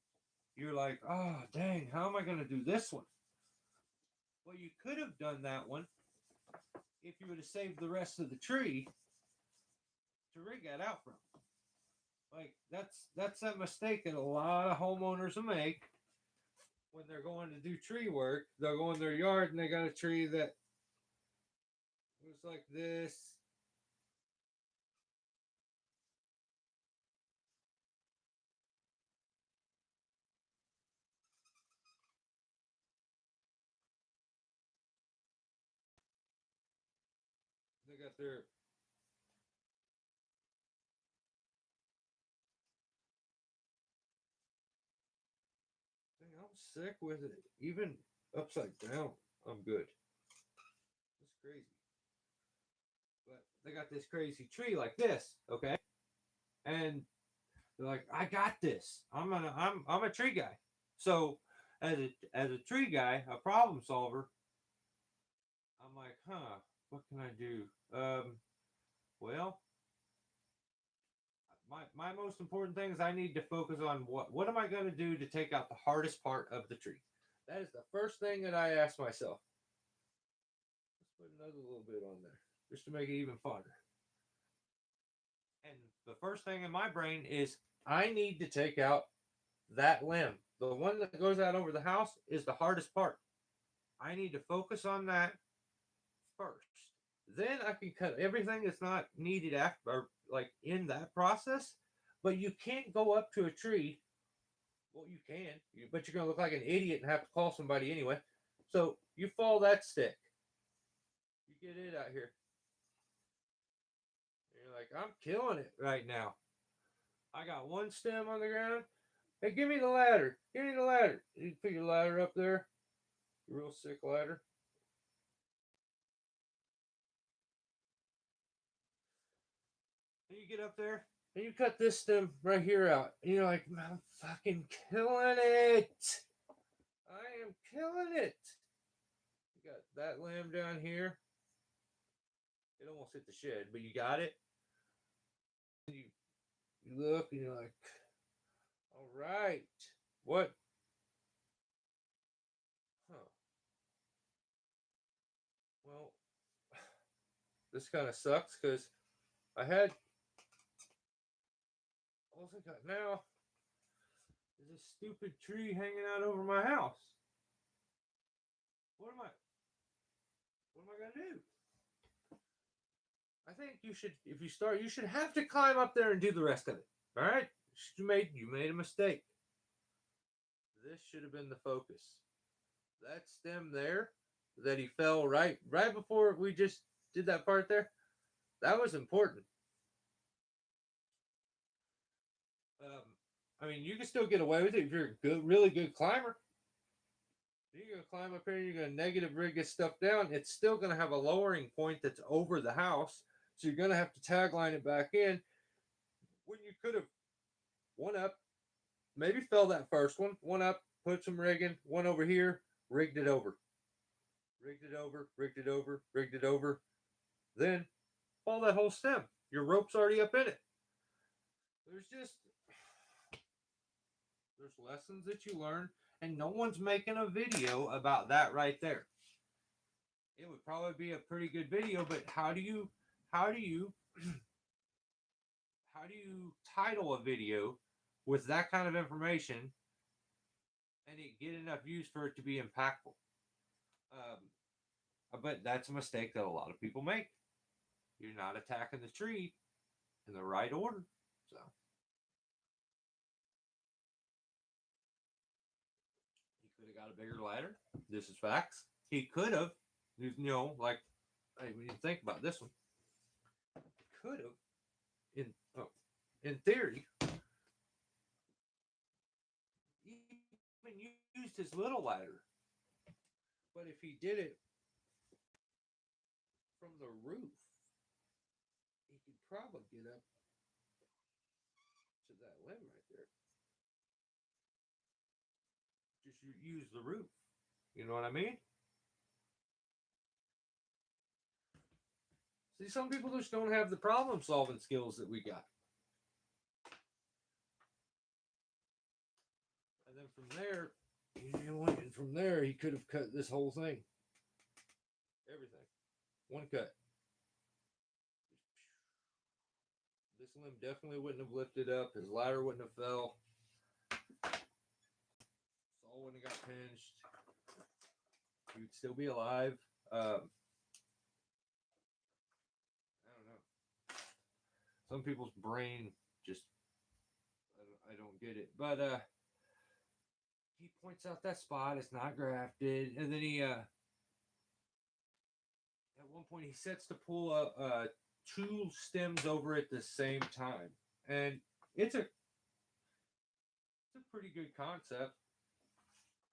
you're like, oh dang, how am I going to do this one? Well, you could have done that one if you would have saved the rest of the tree to rig that out from. Like that's a mistake that a lot of homeowners will make when they're going to do tree work. They'll go in their yard and they got a tree that looks like this. They got their thing. I'm sick with it. Even upside down, I'm good. It's crazy. But they got this crazy tree like this, okay? And they're like, I got this. I'm a tree guy. So as a tree guy, a problem solver, I'm like, what can I do? Well, my most important thing is I need to focus on what am I going to do to take out the hardest part of the tree. That is the first thing that I ask myself. Let's put another little bit on there just to make it even funner. And the first thing in my brain is I need to take out that limb. The one that goes out over the house is the hardest part. I need to focus on that first. Then I can cut everything that's not needed after, or like in that process. But you can't go up to a tree. Well, you can, but you're gonna look like an idiot and have to call somebody anyway. So you follow that stick. You get it out here. You're like, I'm killing it right now. I got one stem on the ground. Hey, give me the ladder. Give me the ladder. You put your ladder up there. Your real sick ladder. And you get up there and you cut this stem right here out. And you're like, I'm fucking killing it. I am killing it. You got that lamb down here. It almost hit the shed, but you got it. And you look and you're like, all right. What? Huh. Well, this kind of sucks because I had all I got now is a stupid tree hanging out over my house. What am I? What am I gonna do? I think you should, if you start, you should have to climb up there and do the rest of it. All right, you made a mistake. This should have been the focus. That stem there, that he fell right before we just did that part there. That was important. Um, I mean, you can still get away with it if you're a good, really good climber. You're gonna climb up here, you're gonna negative rig this stuff down. It's still gonna have a lowering point that's over the house, so you're gonna have to tag line it back in. When you could have one up, maybe fell that first one up, put some rigging, one over here, rigged it over, rigged it over, rigged it over, rigged it over. Then fall that whole stem. Your rope's already up in it. There's just there's lessons that you learn, and no one's making a video about that right there. It would probably be a pretty good video, but how do you how do you title a video with that kind of information and it get enough views for it to be impactful? But that's a mistake that a lot of people make. You're not attacking the tree in the right order. So he could have got a bigger ladder. This is facts. He could have, like, I mean, think about this one. Could have, in oh, in theory, even used his little ladder. But if he did it from the roof, he could probably get up to that limb right there. Just use the roof. You know what I mean? See, some people just don't have the problem solving skills that we got. And then from there, and from there, he could have cut this whole thing. Everything. One cut. This limb definitely wouldn't have lifted up. His ladder wouldn't have fell. Saw wouldn't have got pinched. He'd still be alive. I don't know. Some people's brain just, I don't get it. But he points out that spot. It's not grafted. And then he, at one point, he sets to pull two stems over at the same time. And it's a pretty good concept.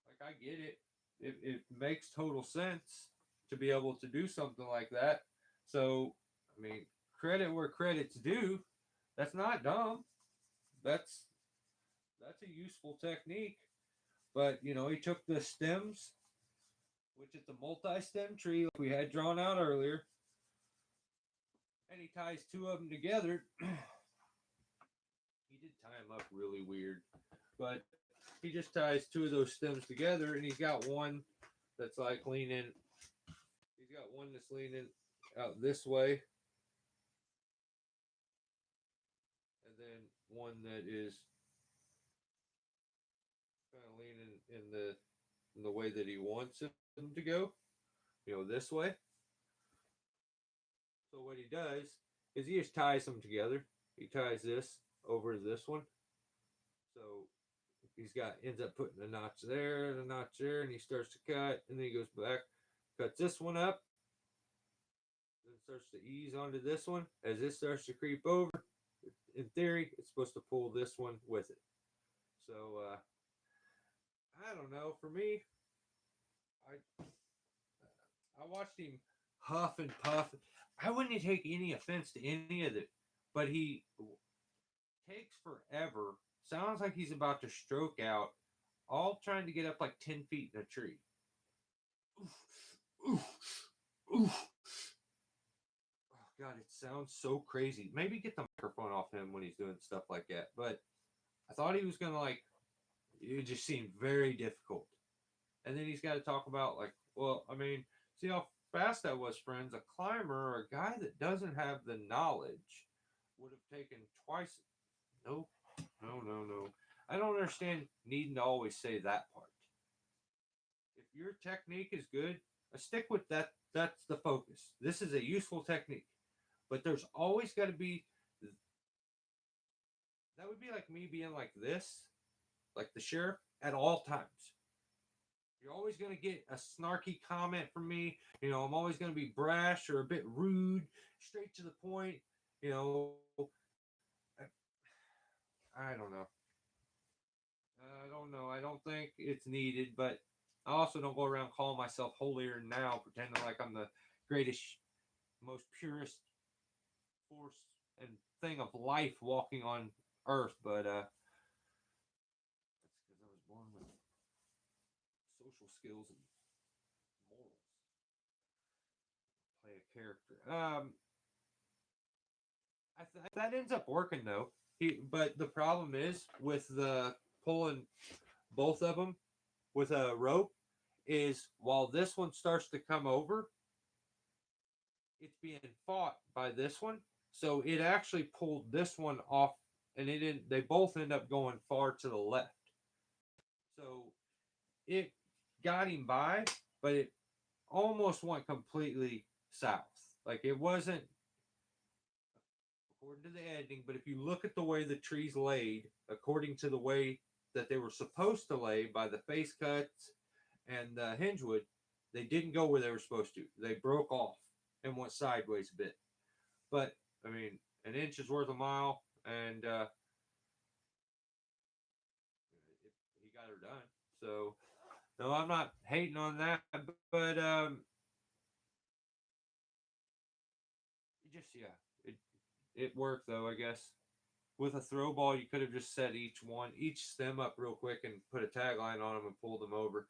Like, I get it. It makes total sense to be able to do something like that. So, I mean, credit where credit's due. That's not dumb. That's a useful technique. But he took the stems, which is a multi-stem tree like we had drawn out earlier, and he ties two of them together. He did tie them up really weird, but he just ties two of those stems together, and he's got one that's like leaning. He's got one that's leaning out this way, and then one that is kind of leaning in the way that he wants them to go. This way. So what he does is he just ties them together. He ties this over to this one. So he's got ends up putting a notch there and a notch there, and he starts to cut, and then he goes back, cuts this one up, then starts to ease onto this one. As this starts to creep over, in theory, it's supposed to pull this one with it. So I don't know. For me, I watched him huff and puff. I wouldn't take any offense to any of it, but he takes forever. Sounds like he's about to stroke out, all trying to get up like 10 feet in a tree. Oof, oof, oof. Oh, God, it sounds so crazy. Maybe get the microphone off him when he's doing stuff like that. But I thought he was going to, like, it just seemed very difficult. And then he's got to talk about, like, well, I mean, see how fast I was, friends. A climber or a guy that doesn't have the knowledge would have taken twice. No, no, no, no. I don't understand needing to always say that part. If your technique is good, stick with that. That's the focus. This is a useful technique. But there's always got to be, that would be like me being like this, like the sheriff, at all times. You're always going to get a snarky comment from me. You know, I'm always going to be brash or a bit rude, straight to the point. You know, I don't know. I don't know. I don't think it's needed, but I also don't go around calling myself holier than thou, pretending like I'm the greatest, most purest force and thing of life walking on earth. But that's because I was born with social skills and morals. Play a character. That ends up working though. But the problem is with the pulling both of them with a rope is while this one starts to come over, it's being fought by this one. So it actually pulled this one off, and it didn't. They both end up going far to the left. So it got him by, but it almost went completely south. Like it wasn't according to the editing, but if you look at the way the trees laid, according to the way that they were supposed to lay by the face cuts and the hingewood, they didn't go where they were supposed to. They broke off and went sideways a bit. But I mean, an inch is worth a mile, and he got her done. So no, I'm not hating on that, but just yeah, it worked though, I guess. With a throw ball, you could have just set each stem up real quick and put a tagline on them and pulled them over.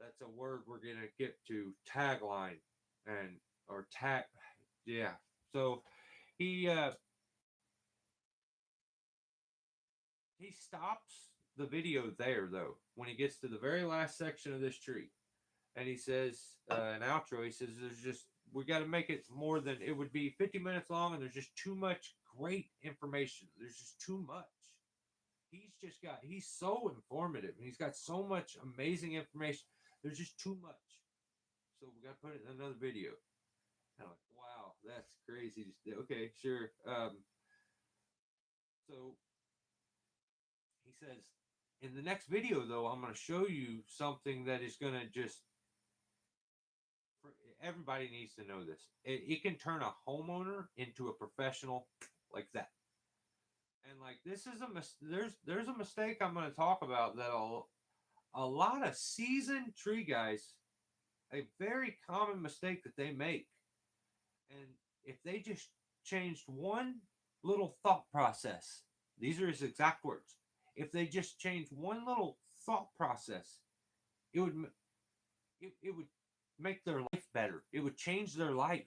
That's a word we're gonna get to, tagline, and or tag, yeah. So he he stops the video there though when he gets to the very last section of this tree, and he says an outro. He says there's just we got to make it more than it would be 50 minutes long, and there's just too much great information. There's just too much. He's so informative, and he's got so much amazing information. There's just too much. So we got to put it in another video. And I'm like, wow, that's crazy. Okay, sure. So he says, in the next video, though, I'm going to show you something that is going to just, everybody needs to know this. It can turn a homeowner into a professional like that. And like this is there's a mistake I'm going to talk about that a lot of seasoned tree guys, a very common mistake that they make. And if they just changed one little thought process, these are his exact words. If they just changed one little thought process, it would it would make their life better. It would change their life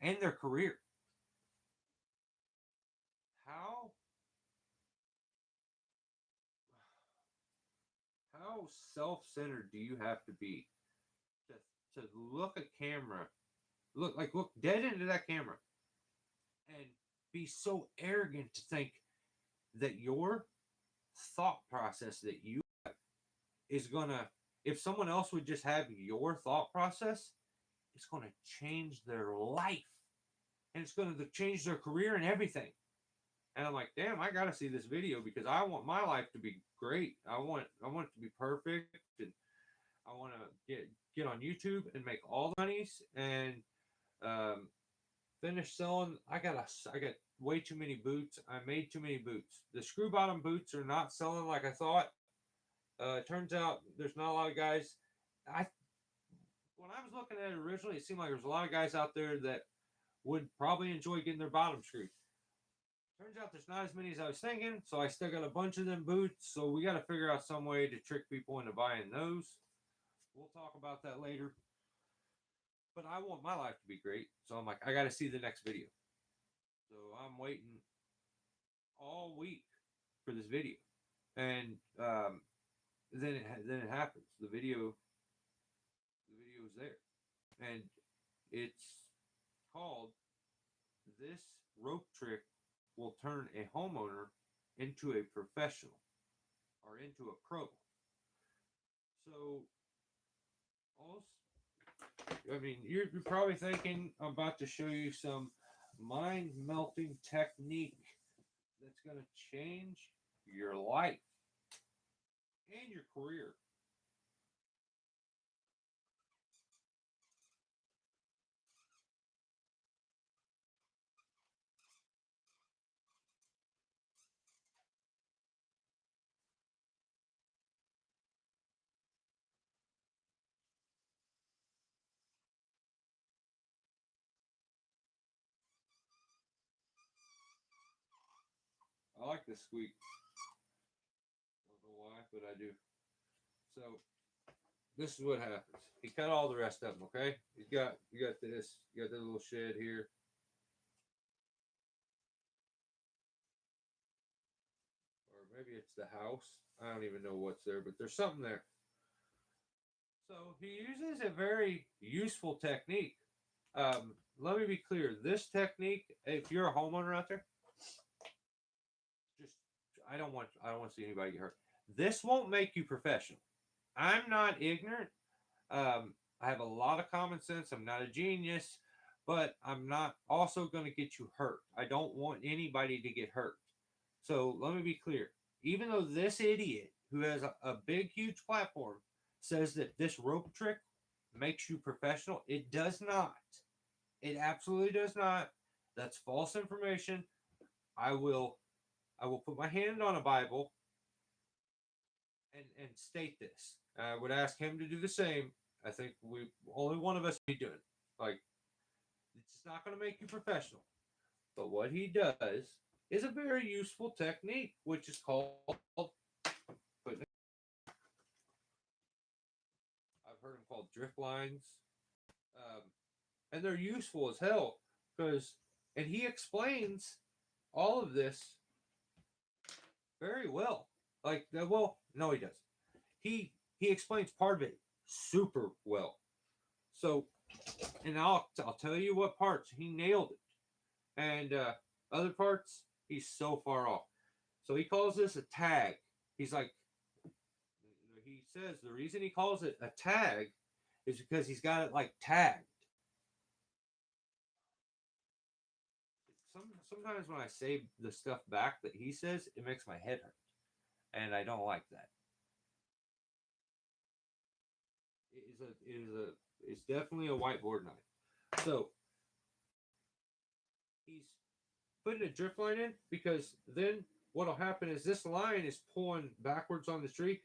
and their career. How how self-centered do you have to be to look a camera, look dead into that camera and be so arrogant to think that your thought process that you have is gonna, if someone else would just have your thought process, it's gonna change their life. and it's going to change their career and everything. And I'm like, damn, I got to see this video because I want my life to be great. I want it to be perfect, and I want to get on YouTube and make all the monies and um, finish selling. I got way too many boots. I made too many boots. The screw bottom boots are not selling like I thought. It turns out there's not a lot of guys. I When I was looking at it originally, it seemed like there was a lot of guys out there that would probably enjoy getting their bottom screwed. Turns out there's not as many as I was thinking, so I still got a bunch of them boots. So we got to figure out some way to trick people into buying those. We'll talk about that later. But I want my life to be great, so I'm like, I got to see the next video. So I'm waiting all week for this video, and then it happens. The video is there, and it's called "This Rope Trick Will Turn a Homeowner into a Professional or into a Pro." So, also, I mean, you're probably thinking I'm about to show you some mind melting technique that's going to change your life and your career. I like this squeak. Don't know why, but I do. So this is what happens. He cut all the rest of them. Okay, you got this. You got the little shed here. Or maybe it's the house. I don't even know what's there, but there's something there. So he uses a very useful technique. Let me be clear. This technique, if you're a homeowner out there, just I don't want to see anybody get hurt. This won't make you professional. I'm not ignorant. I have a lot of common sense. I'm not a genius, but I'm not also going to get you hurt. I don't want anybody to get hurt. So let me be clear. Even though this idiot who has a big, huge platform says that this rope trick makes you professional, it does not. It absolutely does not. That's false information. I will I will put my hand on a Bible and state this. I would ask him to do the same. I think we only one of us be doing it. Like it's not going to make you professional, but what he does is a very useful technique, which is called putting. I've heard them called drift lines, um, and they're useful as hell because, and he explains all of this very well. Like, well, no, he doesn't. He explains part of it super well. So, and I'll tell you what parts he nailed it, and other parts he's so far off. So he calls this a tag. He's like, he says the reason he calls it a tag is because he's got it like tagged. Sometimes when I say the stuff back that he says, it makes my head hurt, and I don't like that. It's definitely a whiteboard knife. So he's putting a drift line in because then what'll happen is this line is pulling backwards on the tree,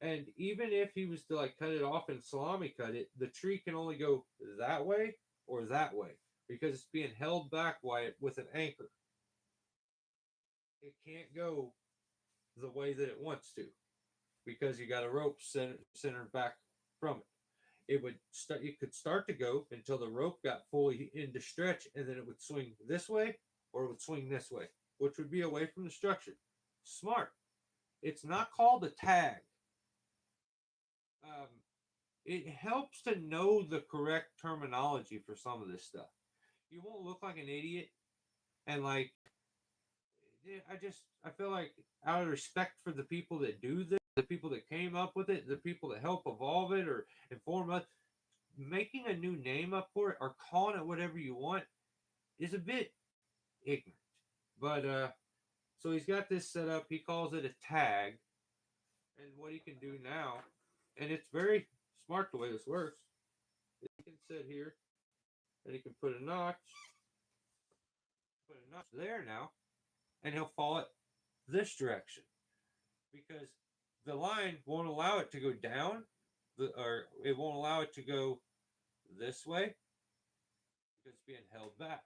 and even if he was to like cut it off and salami cut it, the tree can only go that way or that way because it's being held back with an anchor. It can't go the way that it wants to because you got a rope centered back from it. It could start to go until the rope got fully into stretch, and then it would swing this way or it would swing this way, which would be away from the structure. Smart. It's not called a tag. Um, it helps to know the correct terminology for some of this stuff. You won't look like an idiot, and like I feel like out of respect for the people that do this, the people that came up with it, the people that help evolve it or inform us, making a new name up for it or calling it whatever you want, is a bit ignorant. But so he's got this set up. He calls it a tag, and what he can do now, and it's very smart the way this works. He can sit here, and he can put a notch there now, and he'll fall it this direction because the line won't allow it to go down, or it won't allow it to go this way because it's being held back.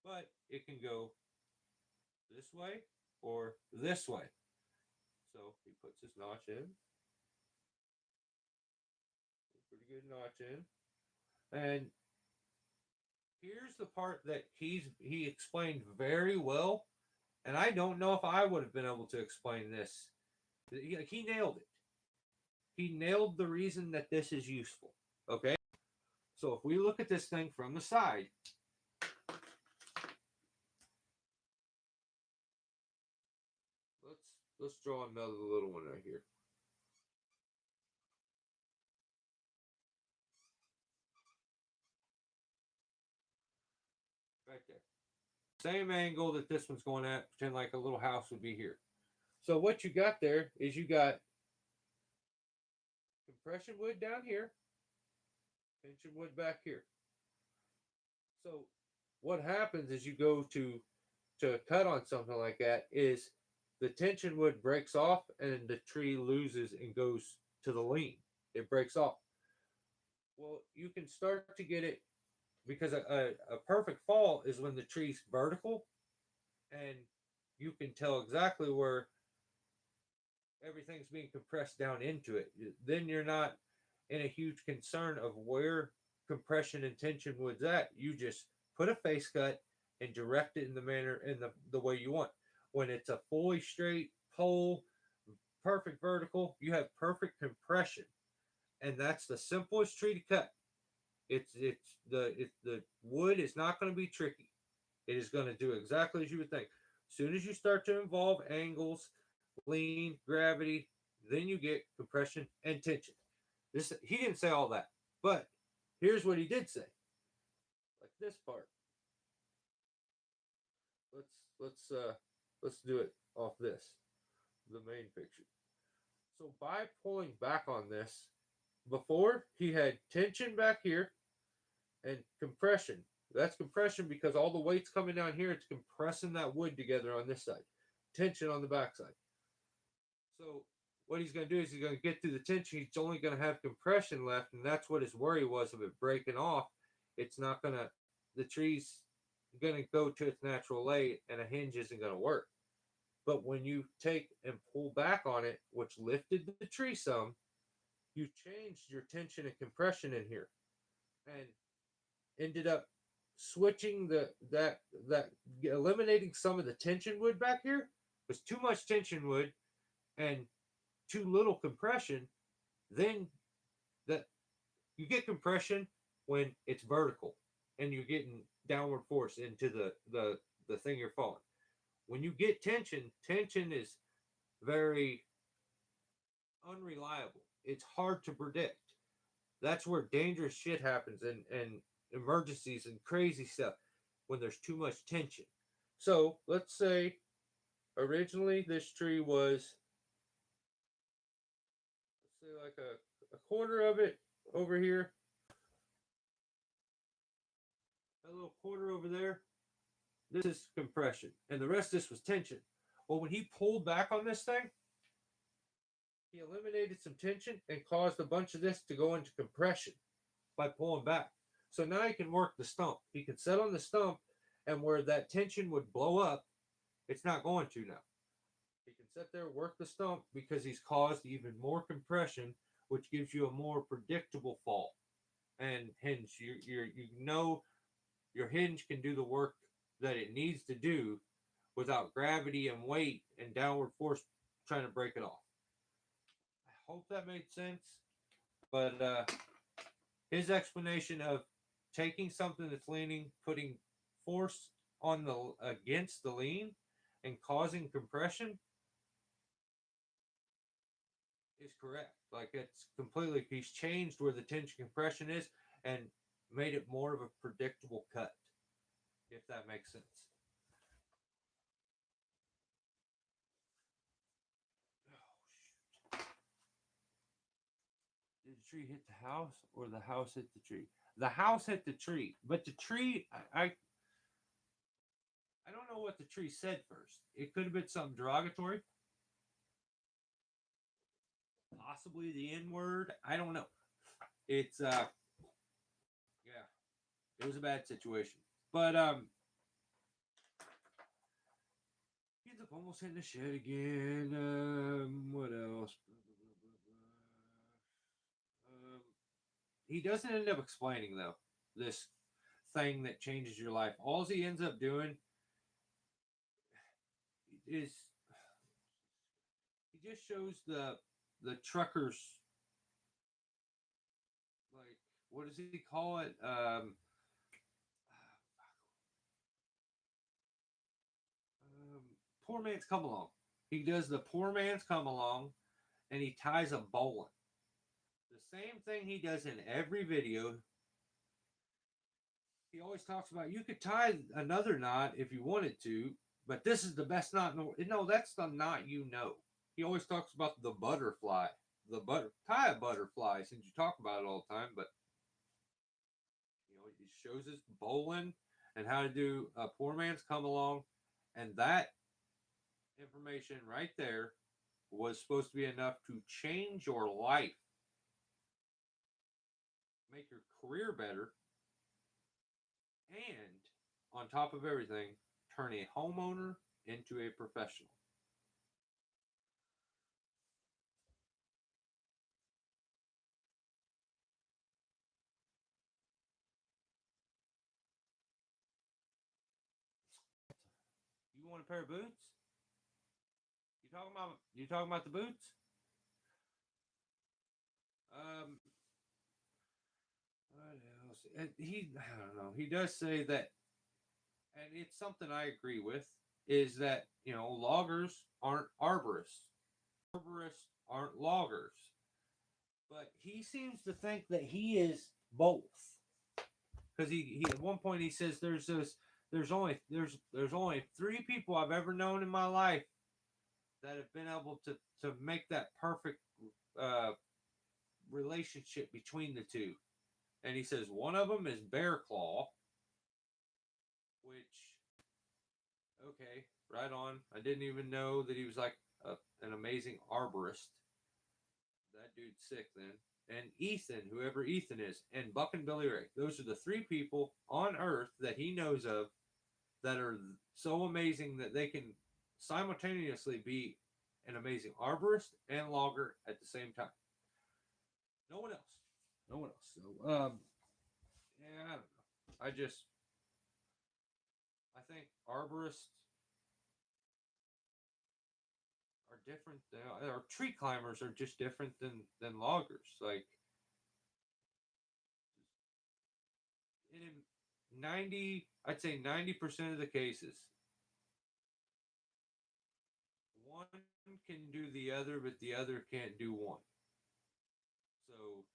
But it can go this way or this way. So he puts his notch in, pretty good notch in, and here's the part that he explained very well, and I don't know if I would have been able to explain this. He nailed it. He nailed the reason that this is useful. Okay, so if we look at this thing from the side, let's draw another little one right here. Right there. Same angle that this one's going at, pretend like a little house would be here. So what you got there is you got compression wood down here, tension wood back here. So what happens is you go to cut on something like that is the tension wood breaks off and the tree loses and goes to the lean. It breaks off. Well, you can start to get it because a perfect fall is when the tree's vertical and you can tell exactly where everything's being compressed down into it. Then you're not in a huge concern of where compression and tension wood's at. You just put a face cut and direct it in the manner in the way you want. When it's a fully straight pole, perfect vertical, you have perfect compression. And that's the simplest tree to cut. The wood is not going to be tricky. It is going to do exactly as you would think. As soon as you start to involve angles, lean, gravity, then you get compression and tension. This he didn't say all that, but here's what he did say. Like this part. Let's let's uh let's do it off this, the main picture. So by pulling back on this, before he had tension back here and compression. That's compression because all the weight's coming down here. It's compressing that wood together on this side. Tension on the backside. So what he's going to do is he's going to get through the tension. He's only going to have compression left, and that's what his worry was of it breaking off. It's not going to. The tree's going to go to its natural lay, and a hinge isn't going to work. But when you take and pull back on it, which lifted the tree some, you changed your tension and compression in here, and ended up switching that eliminating some of the tension wood back here. Was too much tension wood and too little compression. Then that you get compression when it's vertical and you're getting downward force into the thing you're falling. When you get tension is very unreliable. It's hard to predict. That's where dangerous shit happens and emergencies and crazy stuff when there's too much tension. So let's say originally this tree was, let's say like a quarter of it over here, a little quarter over there. This is compression, and the rest of this was tension. Well, when he pulled back on this thing, he eliminated some tension and caused a bunch of this to go into compression by pulling back. So now he can work the stump. He can set on the stump, and where that tension would blow up, it's not going to now. He can sit there, work the stump because he's caused even more compression, which gives you a more predictable fall. And hinge, you know your hinge can do the work that it needs to do without gravity and weight and downward force trying to break it off. I hope that made sense. But his explanation of taking something that's leaning, putting force on the against the lean, and causing compression is correct. Like it's completely he's changed where the tension compression is and made it more of a predictable cut. if that makes sense. Did the tree hit the house or the house hit the tree? The house hit the tree, but the tree, I don't know what the tree said first. It could have been something derogatory, possibly the N word. I don't know. It's yeah, it was a bad situation. But he ends up almost hitting the shed again. What else? He doesn't end up explaining though this thing that changes your life. All he ends up doing is he just shows the truckers, like, what does he call it? Poor man's come along. He does the poor man's come along, and he ties a bowline. The same thing he does in every video. He always talks about you could tie another knot if you wanted to, but this is the best knot in the world. No, that's the knot you know. He always talks about the butterfly. Tie a butterfly since you talk about it all the time, but he shows us bowling and how to do a poor man's come along, and that information right there was supposed to be enough to change your life, make your career better, and on top of everything, turn a homeowner into a professional. You want a pair of boots? You talking about the boots? Um, what else? And I don't know. He does say that, and it's something I agree with. Is that loggers aren't arborists, arborists aren't loggers, but he seems to think that he is both. Because he at one point he says there's only three people I've ever known in my life that have been able to make that perfect uh, relationship between the two. And he says one of them is Bear Claw, which, okay, right on. I didn't even know that he was like an amazing arborist. That dude's sick then. And Ethan, whoever Ethan is, and Buck and Billy Ray. Those are the three people on Earth that he knows of that are so amazing that they can simultaneously be an amazing arborist and logger at the same time. No one else. No one else. So, yeah, I don't know. I think arborists are different. Or tree climbers are just different than loggers. Like, in 'I'd say 90% of the cases, one can do the other, but the other can't do one. So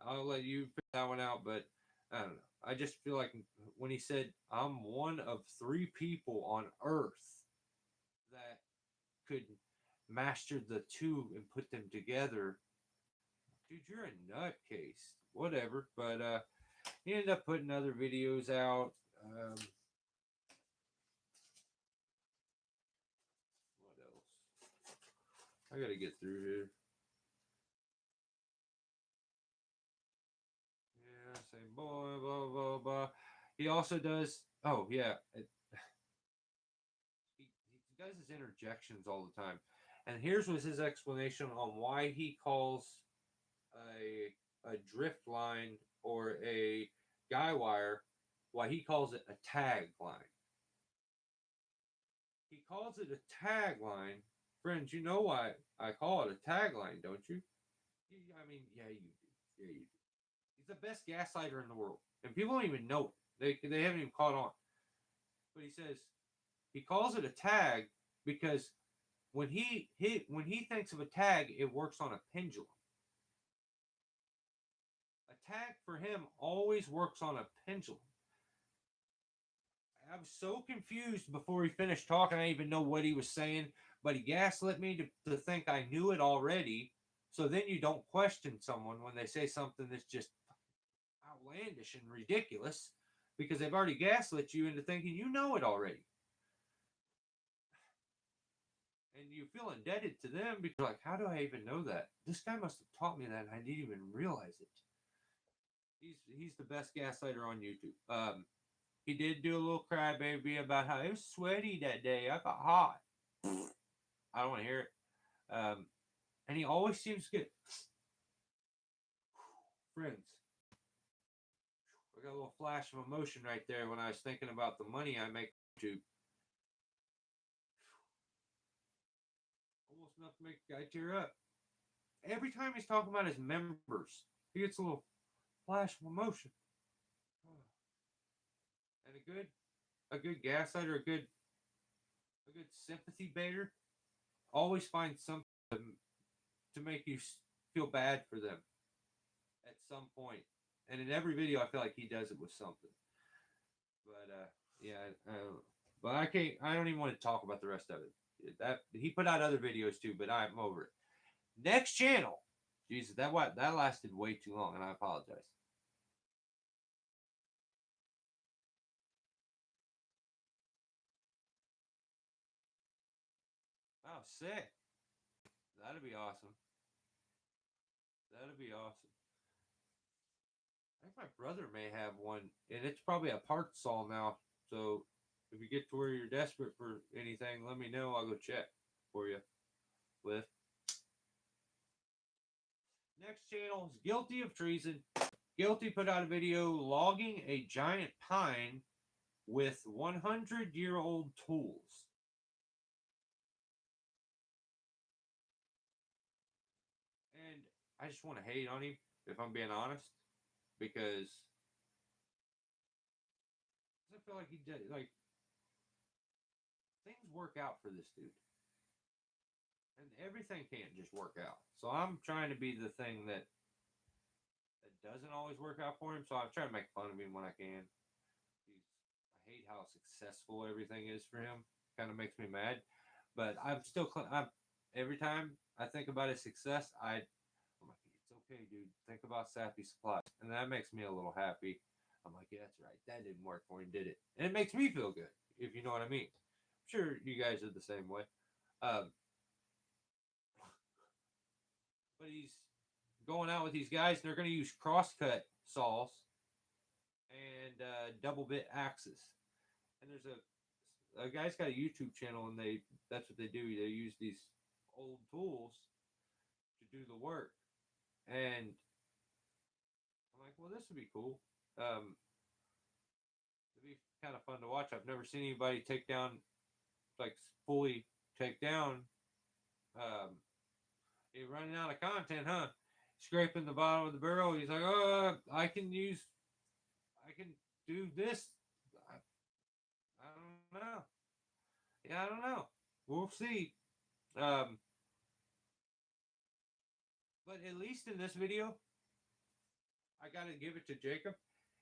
I'll let you figure that one out, but I don't know. I just feel like when he said, I'm one of three people on Earth that could master the two and put them together, dude, you're a nutcase. Whatever. But he ended up putting other videos out. What else? I gotta get through here. Yeah, same boy, blah blah blah. He also does. Oh yeah, he does his interjections all the time. And here's was his explanation on why he calls a drift line or a guy wire, why he calls it a tag line. He calls it a tag line. Friends, you know why I call it a tag line, don't you? I mean, yeah, you do. Yeah, you do. He's the best gaslighter in the world. And people don't even know it. They haven't even caught on. But he calls it a tag because when he thinks of a tag, it works on a pendulum. A tag for him always works on a pendulum. I was so confused before he finished talking. I didn't even know what he was saying, but he gaslit me to think I knew it already. So then you don't question someone when they say something that's just outlandish and ridiculous because they've already gaslit you into thinking you know it already. And you feel indebted to them because you're like, how do I even know that? This guy must have taught me that and I didn't even realize it. He's the best gaslighter on YouTube. He did do a little crybaby about how it was sweaty that day. I got hot. I don't want to hear it. And he always seems good. Friends, I got a little flash of emotion right there when I was thinking about the money I make on YouTube. Almost enough to make a guy tear up. Every time he's talking about his members, he gets a little flash of emotion. And a good gaslighter, a good sympathy baiter, always finds something to make you feel bad for them at some point. And in every video, I feel like he does it with something. But yeah, but I can't. I don't even want to talk about the rest of it. That he put out other videos too, but I'm over it. Next channel. Jesus, that lasted way too long, and I apologize. Oh, sick. That'd be awesome. That'd be awesome. I think my brother may have one, and it's probably a parts saw now. So if you get to where you're desperate for anything, let me know. I'll go check for you. With next channel is Guilty of Treason. Guilty put out a video logging a giant pine with 100-year-old tools. And I just want to hate on him, if I'm being honest, because I feel like he did like things work out for this dude. And everything can't just work out. So I'm trying to be the thing that doesn't always work out for him. So I'm trying to make fun of him when I can. I hate how successful everything is for him. Kind of makes me mad. But I'm every time I think about his success, I'm like, it's okay, dude. Think about Sappy Supplies, and that makes me a little happy. I'm like, yeah, that's right. That didn't work for him, did it? And it makes me feel good, if you know what I mean. I'm sure you guys are the same way. Um, but he's going out with these guys, and they're going to use crosscut saws and double bit axes. And there's a guy's got a YouTube channel, and that's what they do. They use these old tools to do the work. And I'm like, well, this would be cool. It'd be kind of fun to watch. I've never seen anybody take down, like fully take down. You're running out of content, huh? Scraping the bottom of the barrel. He's like, oh, I can do this. I don't know. Yeah, I don't know. We'll see. Um, but at least in this video, I gotta give it to Jacob.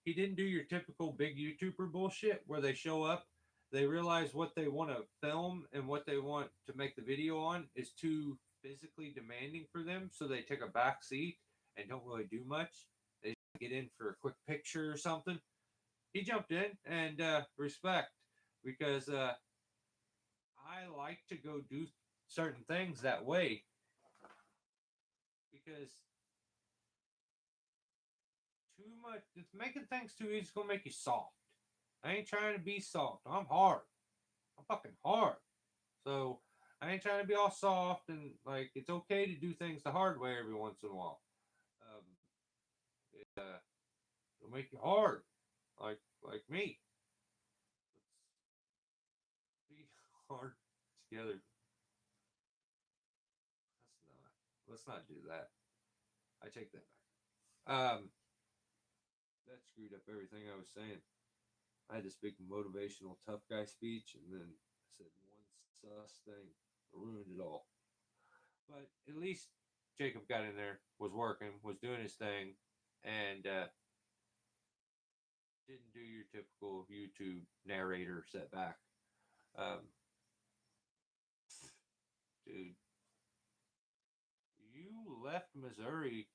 He didn't do your typical big YouTuber bullshit where they show up, they realize what they want to film and what they want to make the video on is too physically demanding for them, so they take a back seat and don't really do much. They get in for a quick picture or something. He jumped in and respect because I like to go do certain things that way because too much. It's making things too easy. It's gonna make you soft. I ain't trying to be soft. I'm hard. I'm fucking hard. So I ain't trying to be all soft and like it's okay to do things the hard way every once in a while. Um, it'll make you hard, like me. Let's be hard together. Let's not do that. I take that back. That screwed up everything I was saying. I had this big motivational tough guy speech, and then I said one sus thing, ruined it all. But at least Jacob got in there, was working, was doing his thing, and didn't do your typical YouTube narrator setback. Um, dude, you left Missouri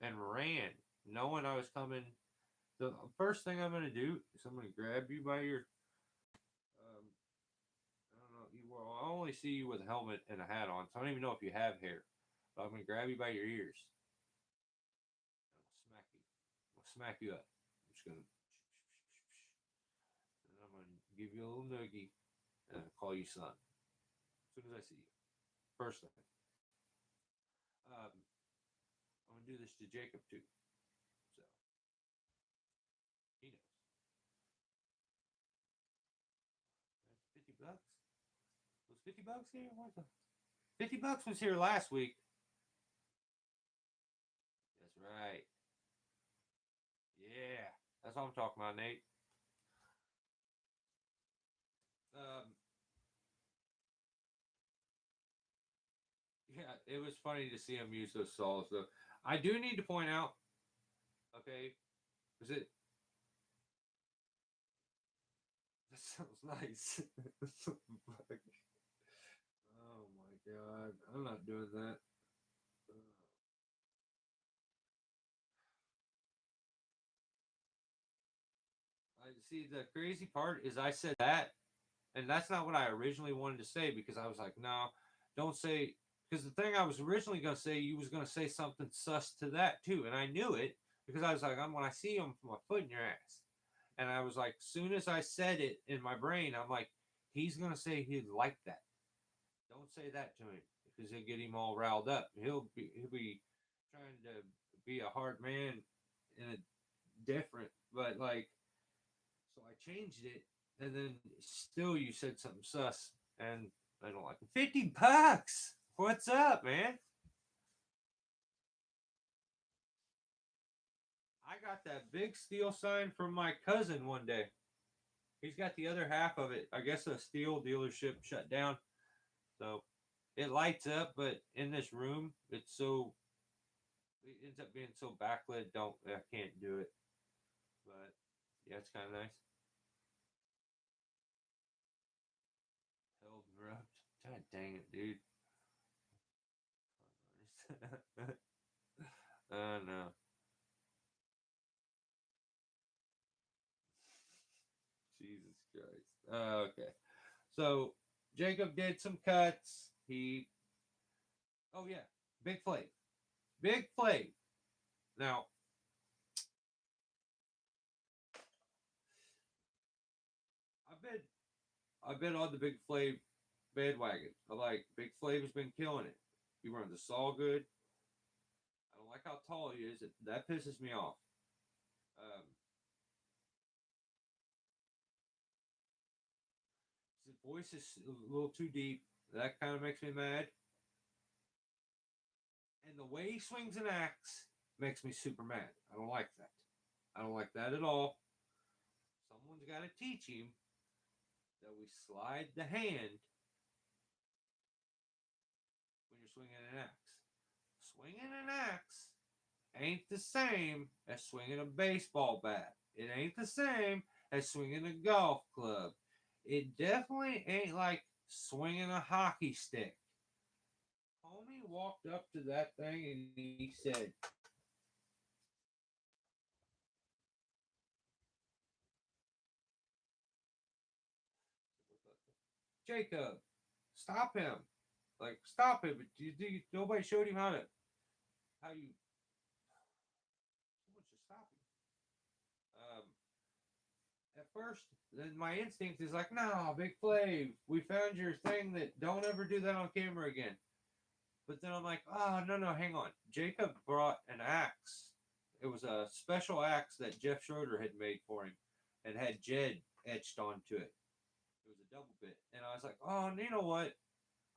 and ran, knowing I was coming. The first thing I'm gonna do is I'm gonna grab you by your. I don't know. Well, I only see you with a helmet and a hat on, so I don't even know if you have hair. But I'm gonna grab you by your ears. And I'll smack you. I'll smack you up. I'm just gonna. And I'm gonna give you a little noogie, and I'll call you son as soon as I see you. First thing. I'm gonna do this to Jacob too, so he knows. That's $50. Was $50 here? What the? $50 was here last week. That's right. Yeah, that's what I'm talking about, Nate. Um, yeah, it was funny to see him use those saws though. I do need to point out, okay, is it? That sounds nice. Oh my god, I'm not doing that. I see. The crazy part is I said that, and that's not what I originally wanted to say because I was like, no, don't say. Because the thing I was originally going to say, you was going to say something sus to that too, and I knew it because I was like, I'm when I see him, put my foot in your ass, and I was like, soon as I said it in my brain, I'm like, he's going to say he'd like that. Don't say that to him because he'll get him all riled up. He'll be trying to be a hard man and a different, but like so I changed it, and then still you said something sus, and I don't like it. $50. What's up, man? I got that big steel sign from my cousin one day. He's got the other half of it. I guess a steel dealership shut down, so it lights up. But in this room, it ends up being so backlit. I can't do it. But yeah, it's kind of nice. Held and rubbed. God dang it, dude. No. Jesus Christ. Okay. So Jacob did some cuts. Oh yeah, Big Flav. Big Flav. Now, I've been, I've been on the Big Flav bandwagon. I like Big Flav has been killing it. He runs a saw good. I don't like how tall he is. That pisses me off. Um, his voice is a little too deep. That kind of makes me mad. And the way he swings an axe makes me super mad. I don't like that. I don't like that at all. Someone's got to teach him that we slide the hand when you're swinging an axe. Swinging an axe ain't the same as swinging a baseball bat. It ain't the same as swinging a golf club. It definitely ain't like swinging a hockey stick. Homie walked up to that thing and he said, Jacob, stop him. Like, stop him. Nobody showed him how you, someone should stop him. At first, then my instinct is like, no, Big Flav, we found your thing that don't ever do that on camera again. But then I'm like, oh, no, no, hang on. Jacob brought an axe. It was a special axe that Jeff Schroeder had made for him and had Jed etched onto it. It was a double bit. And I was like, oh, you know what?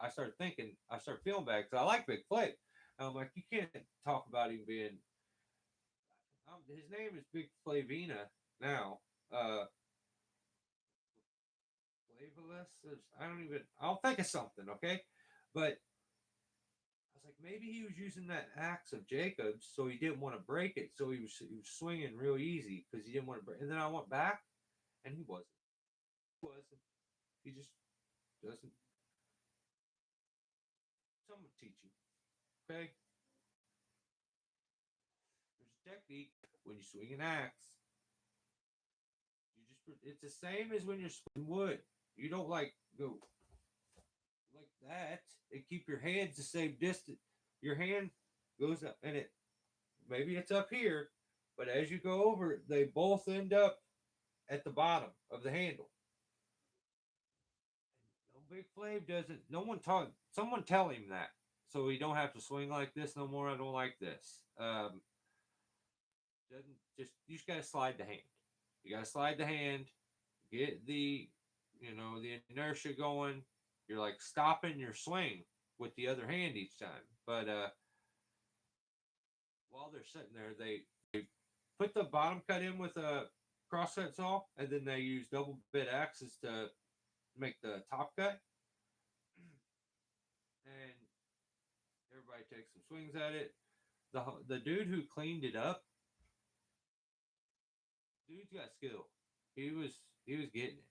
I started feeling bad because I like Big Flav. And I'm like, you can't talk about him being. His name is Big Flavina now. Flavoless. I don't think of something, okay? But I was like maybe he was using that axe of Jacob's, so he didn't want to break it, so he was swinging real easy because he didn't want to break. And then I went back, and he wasn't. He wasn't. He just doesn't. Someone teach you, okay? There's a technique when you swing an axe. You just it's the same as when you're swinging wood. You don't like go like that and keep your hands the same distance. Your hand goes up, and it maybe it's up here, but as you go over it, they both end up at the bottom of the handle. No, Big Flave doesn't. No one taught. Someone tell him that, so he don't have to swing like this no more. I don't like this. Doesn't just you just gotta slide the hand. You gotta slide the hand, get the inertia going. You're like stopping your swing with the other hand each time. But while they're sitting there, they put the bottom cut in with a crosscut saw, and then they use double bit axes to make the top cut. And everybody takes some swings at it. The dude who cleaned it up, dude's got skill. He was getting it.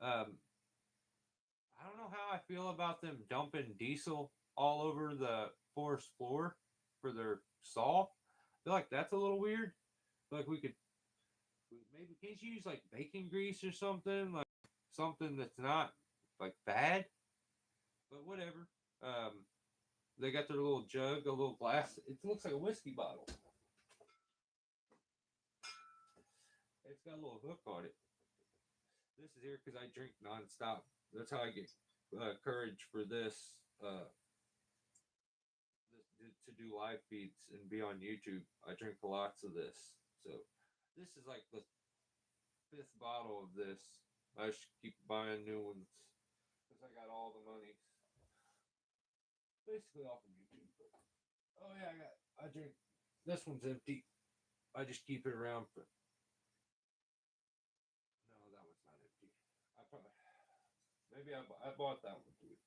I don't know how I feel about them dumping diesel all over the forest floor for their saw. I feel like that's a little weird. Like maybe can't you use like bacon grease or something, like something that's not like bad, but whatever. They got their little jug, a little glass. It looks like a whiskey bottle. It's got a little hook on it. This is here because I drink nonstop. That's how I get courage for to do live feeds and be on YouTube. I drink lots of this. So this is like the fifth bottle of this. I should keep buying new ones because I got all the money basically off of YouTube. But, oh yeah, I drink. This one's empty. I just keep it around for. No, that one's not empty. I probably maybe I bought that one too.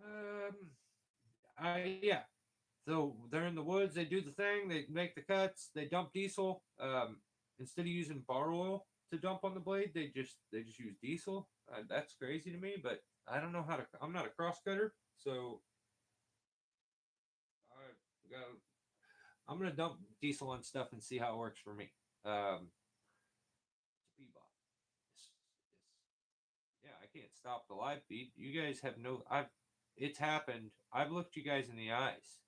Um, yeah. So they're in the woods. They do the thing. They make the cuts. They dump diesel. Instead of using bar oil to dump on the blade, they just use diesel. That's crazy to me. But I don't know how to. I'm not a cross cutter, so I got. I'm gonna dump diesel on stuff and see how it works for me. Yeah, I can't stop the live feed. You guys have no. I've. It's happened. I've looked you guys in the eyes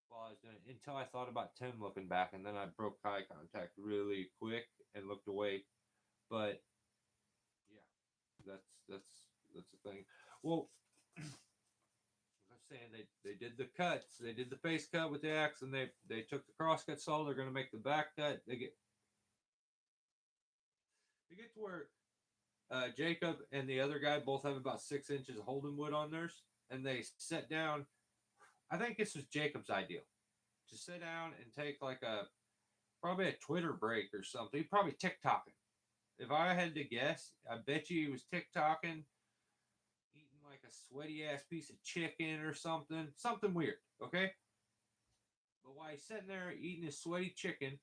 while I was doing it until I thought about Tim looking back, and then I broke eye contact really quick and looked away. But yeah, that's the thing. Well, I'm saying they did the cuts, they did the face cut with the axe, and they took the crosscut saw. They're going to make the back cut. They get to where Jacob and the other guy both have about 6 inches of holding wood on theirs, and they sit down. I think this was Jacob's idea to sit down and take like probably a Twitter break or something. He probably TikToking. If I had to guess, I bet you he was TikToking, eating like a sweaty ass piece of chicken or something weird. Okay, but while he's sitting there eating his sweaty chicken,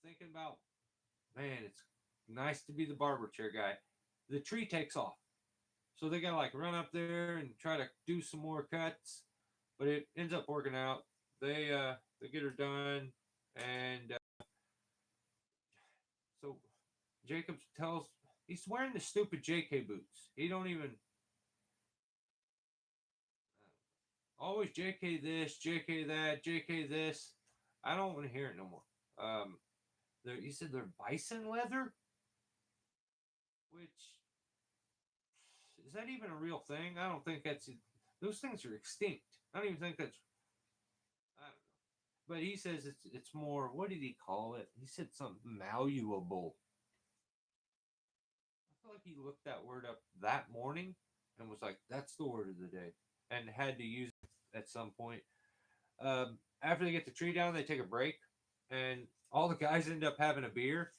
thinking about, man, it's nice to be the barber chair guy. The tree takes off, so they gotta like run up there and try to do some more cuts, but it ends up working out. They get her done, and so Jacob tells he's wearing the stupid JK boots. He don't even always JK this, JK that, JK this. I don't want to hear it no more. He said they're bison leather, which is that even a real thing? I don't think that's those things are extinct. I don't even think that's. I don't know. But he says it's more. What did he call it? He said something malleable. I feel like he looked that word up that morning and was like, "That's the word of the day," and had to use it at some point. After they get the tree down, they take a break, and all the guys end up having a beer.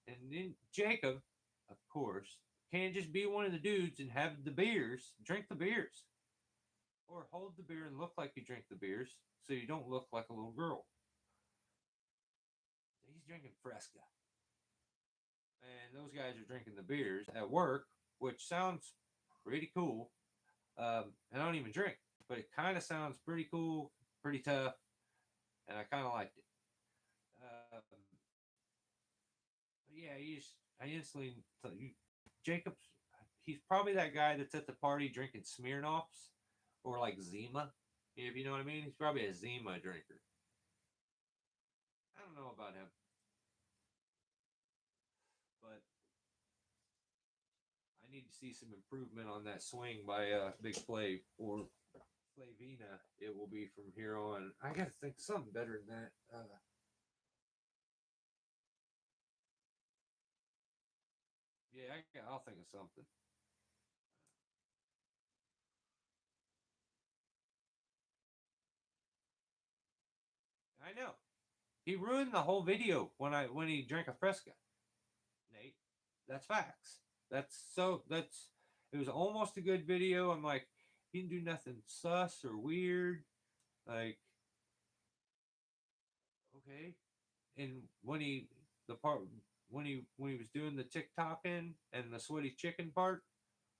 And then Jacob, of course, can't just be one of the dudes and have the beers, drink the beers. Or hold the beer and look like you drink the beers so you don't look like a little girl. He's drinking Fresca. And those guys are drinking the beers at work, which sounds pretty cool. I don't even drink, but it kind of sounds pretty cool, pretty tough, and I kind of liked it. But yeah, I instantly thought Jacobs. He's probably that guy that's at the party drinking Smirnoffs or like Zima, if you know what I mean. He's probably a Zima drinker. I don't know about him, but I need to see some improvement on that swing by Big Flav or Flavina. It will be from here on. I got to think something better than that. Yeah, I'll think of something. I know. He ruined the whole video when he drank a Fresca. Nate, that's facts. That's it was almost a good video. I'm like, he didn't do nothing sus or weird. Like, okay. And the part when he was doing the TikToking and the sweaty chicken part,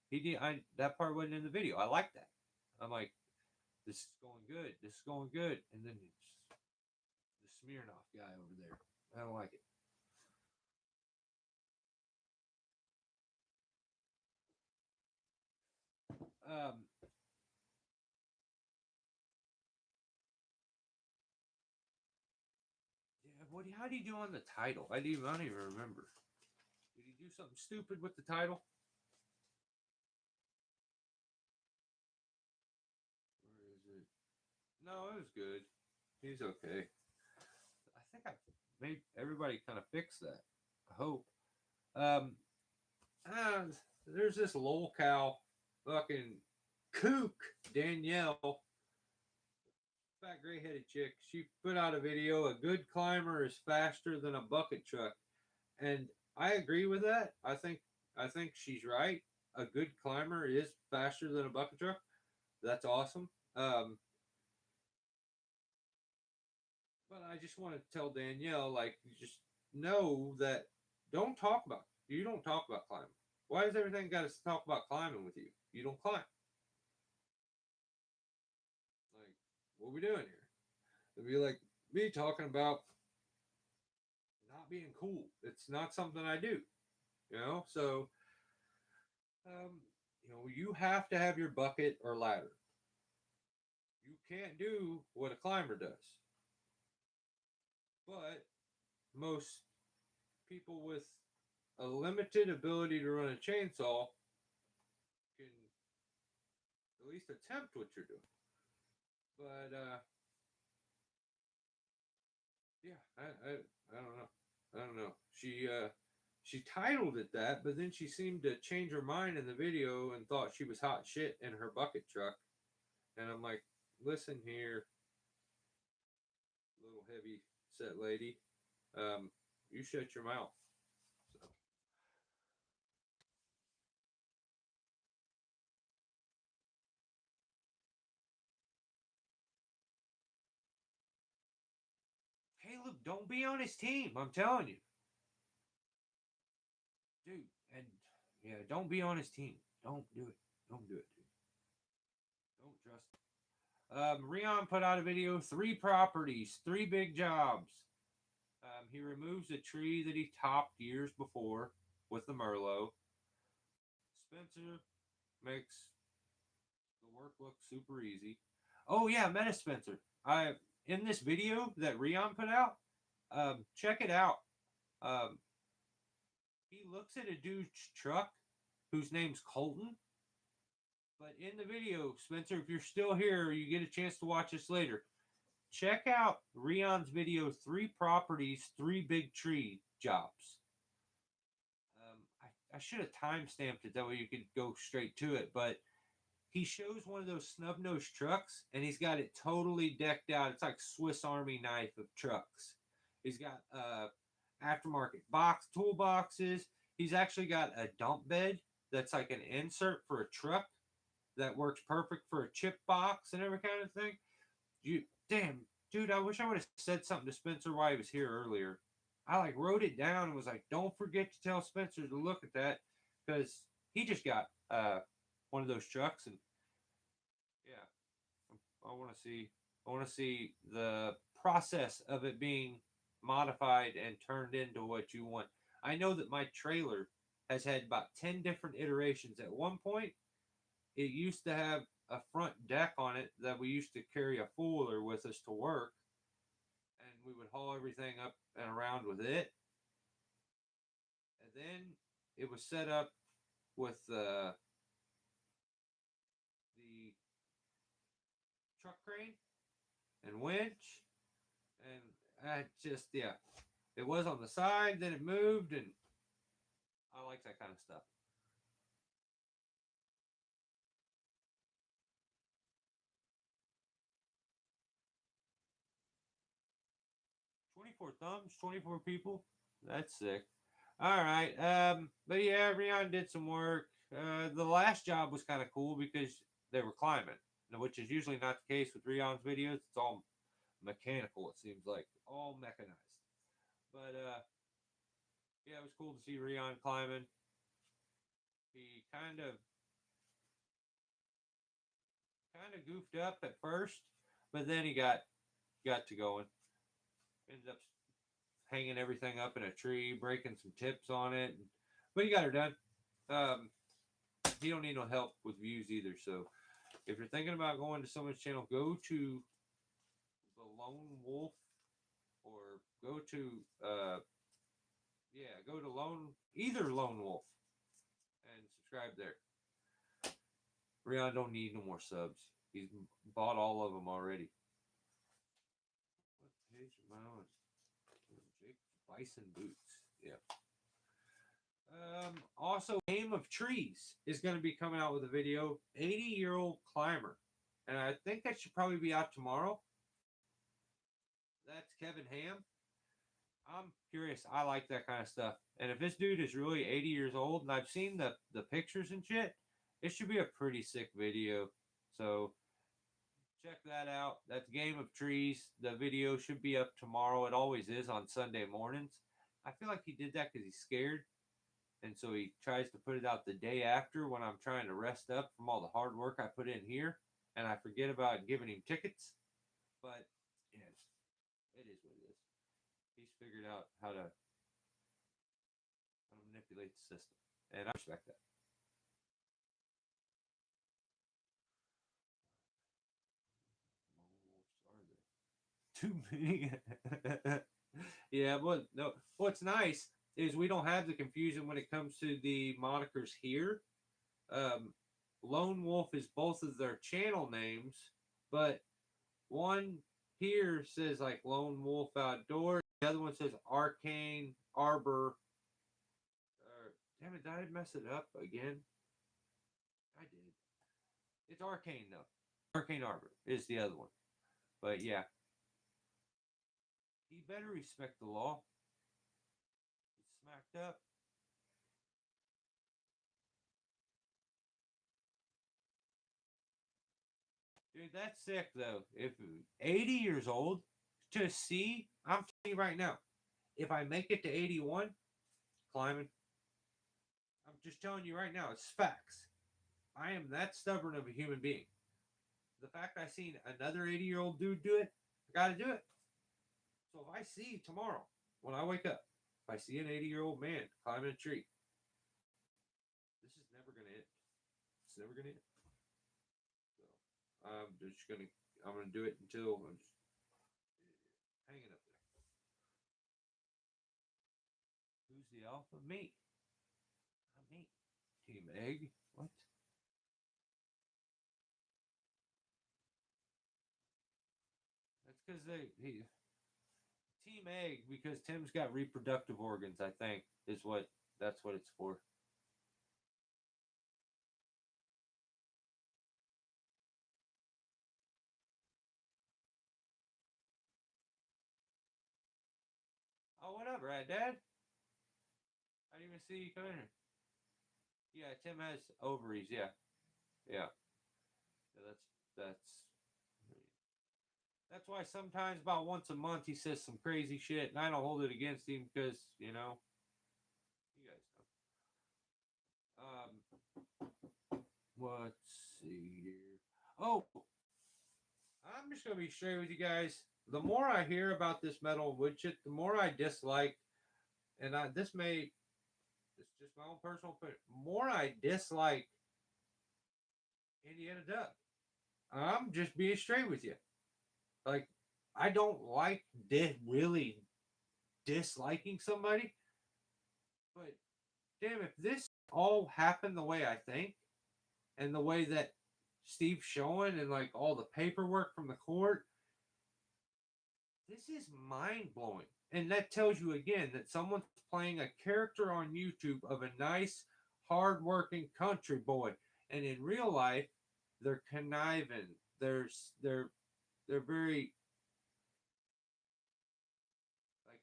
he did I that part wasn't in the video. I like that. I'm like, this is going good. This is going good. And then the Smirnoff guy over there. I don't like it. Um, yeah, how did he do on the title? I don't even remember. Did he do something stupid with the title? Where is it? No, it was good. He's okay. I think I made everybody kind of fix that. I hope. Um, uh, there's this lolcow fucking kook Danielle, fat gray headed chick. She put out a video. A good climber is faster than a bucket truck, and I agree with that. I think she's right. A good climber is faster than a bucket truck. That's awesome. But I just want to tell Danielle, like, just know that you don't talk about climbing. Why does everything got to talk about climbing with you? You don't climb. Like, what are we doing here? It'd be like me talking about not being cool. It's not something I do, you know? So, you have to have your bucket or ladder. You can't do what a climber does. But most people with a limited ability to run a chainsaw can at least attempt what you're doing. But yeah, I don't know. I don't know. She titled it that, but then she seemed to change her mind in the video and thought she was hot shit in her bucket truck. And I'm like, listen here, little heavy set lady. You shut your mouth. So Caleb, don't be on his team. I'm telling you, dude. And yeah, don't be on his team. Don't do it. Don't do it, dude. Don't trust him. Rion put out a video, 3 properties, 3 big jobs. He removes a tree that he topped years before with the Merlot. Spencer makes the work look super easy. Oh yeah, Meta Spencer. I in this video that Rion put out, check it out. Um, he looks at a dude's truck whose name's Colton. But in the video, Spencer, if you're still here or you get a chance to watch this later, check out Rion's video, 3 properties, 3 big tree jobs. I should have time stamped it that way you could go straight to it, but he shows one of those snub nosed trucks and he's got it totally decked out. It's like Swiss Army knife of trucks. He's got aftermarket box toolboxes. He's actually got a dump bed that's like an insert for a truck that works perfect for a chip box and every kind of thing. You damn dude, I wish I would have said something to Spencer while he was here earlier. I like wrote it down and was like, don't forget to tell Spencer to look at that because he just got one of those trucks and yeah, I want to see the process of it being modified and turned into what you want. I know that my trailer has had about 10 different iterations. At one point, it used to have a front deck on it that we used to carry a four-wheeler with us to work, and we would haul everything up and around with it. And then it was set up with the truck crane and winch, and I just yeah, it was on the side, then it moved, and I like that kind of stuff. 24 thumbs, 24 people. That's sick. All right. But yeah, Rion did some work. The last job was kind of cool because they were climbing, which is usually not the case with Rion's videos. It's all mechanical, it seems like. All mechanized. But yeah, it was cool to see Rion climbing. He kind of goofed up at first, but then he got to going. Ended up hanging everything up in a tree, breaking some tips on it, but he got her done. Um, he don't need no help with views either. So if you're thinking about going to someone's channel, go to the Lone Wolf or go to go to Lone Wolf and subscribe there. Rion don't need no more subs. He's bought all of them already. What page am I on? Jake Bison Boots. Yeah. Also, Game of Trees is going to be coming out with a video. 80-year-old climber, and I think that should probably be out tomorrow. That's Kevin Ham. I'm curious. I like that kind of stuff. And if this dude is really 80 years old, and I've seen the pictures and shit, it should be a pretty sick video. So check that out. That's Game of Trees. The video should be up tomorrow. It always is on Sunday mornings. I feel like he did that because he's scared. And so he tries to put it out the day after when I'm trying to rest up from all the hard work I put in here. And I forget about giving him tickets. But yes, it is what it is. He's figured out how to manipulate the system. And I respect that. Too many. Yeah, but no. What's nice is we don't have the confusion when it comes to the monikers here. Um, Lone Wolf is both of their channel names, but one here says like Lone Wolf Outdoors. The other one says Arcane Arbor. Damn it, did I mess it up again? I did. It's Arcane though. Arcane Arbor is the other one. But yeah, he better respect the law. He's smacked up. Dude, that's sick though. If 80 years old to see, I'm telling you right now, if I make it to 81, climbing. I'm just telling you right now, it's facts. I am that stubborn of a human being. The fact I seen another 80-year-old dude do it, I gotta do it. So if I see tomorrow when I wake up, if I see an 80-year-old man climbing a tree, this is never gonna end. It's never gonna end. So I'm gonna do it until I'm just hanging up there. Who's the alpha? Me. Not me. Team Egg. What? That's because Team Egg because Tim's got reproductive organs. I think is what that's what it's for. Oh, what up, Rat Dad? I didn't even see you come in here. Yeah, Tim has ovaries. Yeah, yeah. Yeah, that's why sometimes about once a month he says some crazy shit, and I don't hold it against him because you guys know. Let's see here. Oh, I'm just gonna be straight with you guys. The more I hear about this metal wood shit, the more I dislike, and it's just my own personal opinion. More I dislike Indiana Duck. I'm just being straight with you. Like, I don't like really disliking somebody, but damn, if this all happened the way I think and the way that Steve's showing and like all the paperwork from the court, this is mind blowing. And that tells you again that someone's playing a character on YouTube of a nice, hardworking country boy, and in real life, they're conniving. They're they're very like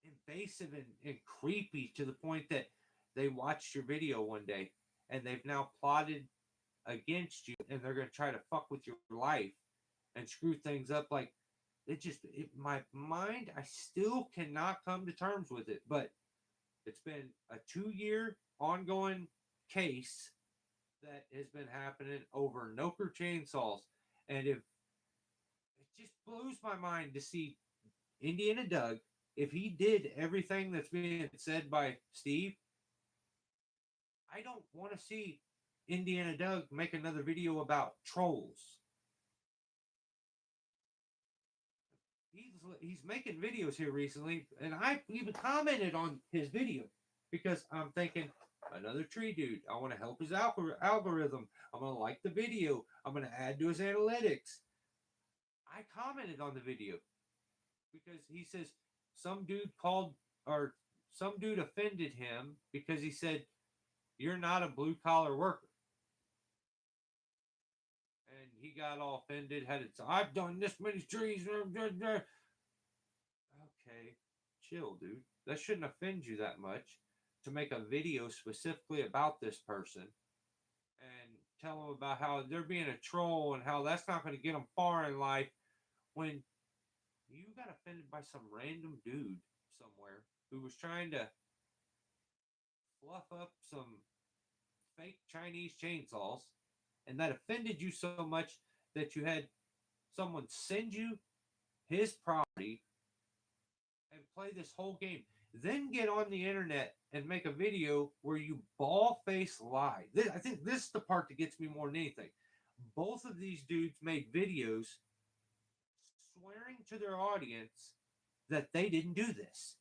invasive and creepy to the point that they watched your video one day and they've now plotted against you and they're going to try to fuck with your life and screw things up. Like, my mind, I still cannot come to terms with it. But it's been a 2 year ongoing case that has been happening over Noker chainsaws. And if it just blows my mind to see Indiana Doug, if he did everything that's being said by Steve, I don't want to see Indiana Doug make another video about trolls. He's making videos here recently, and I even commented on his video because I'm thinking another tree dude. I want to help his algorithm. I'm gonna like the video. I'm gonna add to his analytics. I commented on the video because he says some dude called or some dude offended him because he said you're not a blue collar worker. And he got all offended, had it. I've done this many trees. Okay, chill, dude. That shouldn't offend you that much to make a video specifically about this person and tell them about how they're being a troll and how that's not going to get them far in life when you got offended by some random dude somewhere who was trying to fluff up some fake Chinese chainsaws and that offended you so much that you had someone send you his property and play this whole game. Then get on the internet and make a video where you ball face lie. I think this is the part that gets me more than anything. Both of these dudes made videos swearing to their audience that they didn't do this.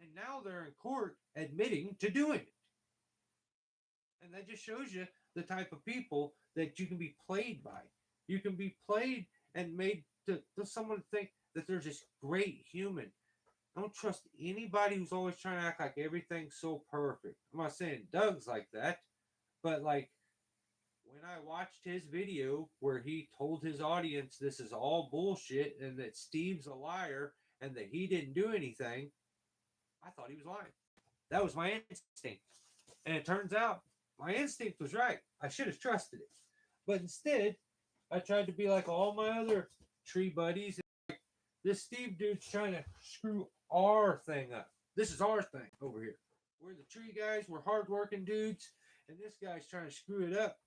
And now they're in court admitting to doing it. And that just shows you the type of people that you can be played by. You can be played and made to someone think that they're this great human. I don't trust anybody who's always trying to act like everything's so perfect. I'm not saying Doug's like that, but like when I watched his video where he told his audience this is all bullshit and that Steve's a liar and that he didn't do anything, I thought he was lying. That was my instinct. And it turns out my instinct was right. I should have trusted it. But instead, I tried to be like all my other tree buddies. This Steve dude's trying to screw our thing up. This is our thing over here. We're the tree guys. We're hardworking dudes. And this guy's trying to screw it up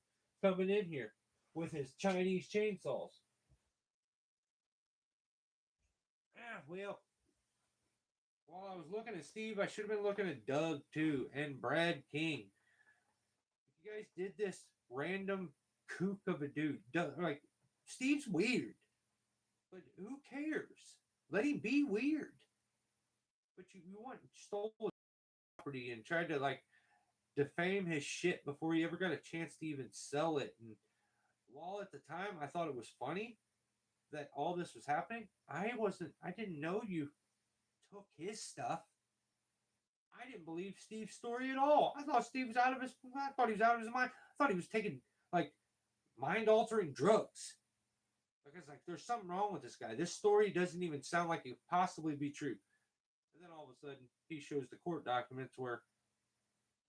coming in here with his Chinese chainsaws. Well, while I was looking at Steve, I should have been looking at Doug too and Brad King. If you guys did this random kook of a dude, Doug, like Steve's weird, but who cares? Let him be weird. But you want stole his property and tried to like defame his shit before he ever got a chance to even sell it. And while at the time I thought it was funny that all this was happening, I didn't know you took his stuff. I didn't believe Steve's story at all. I thought Steve was out of his. I thought he was out of his mind. I thought he was taking like mind altering drugs. Because like there's something wrong with this guy. This story doesn't even sound like it could possibly be true. And then all of a sudden he shows the court documents where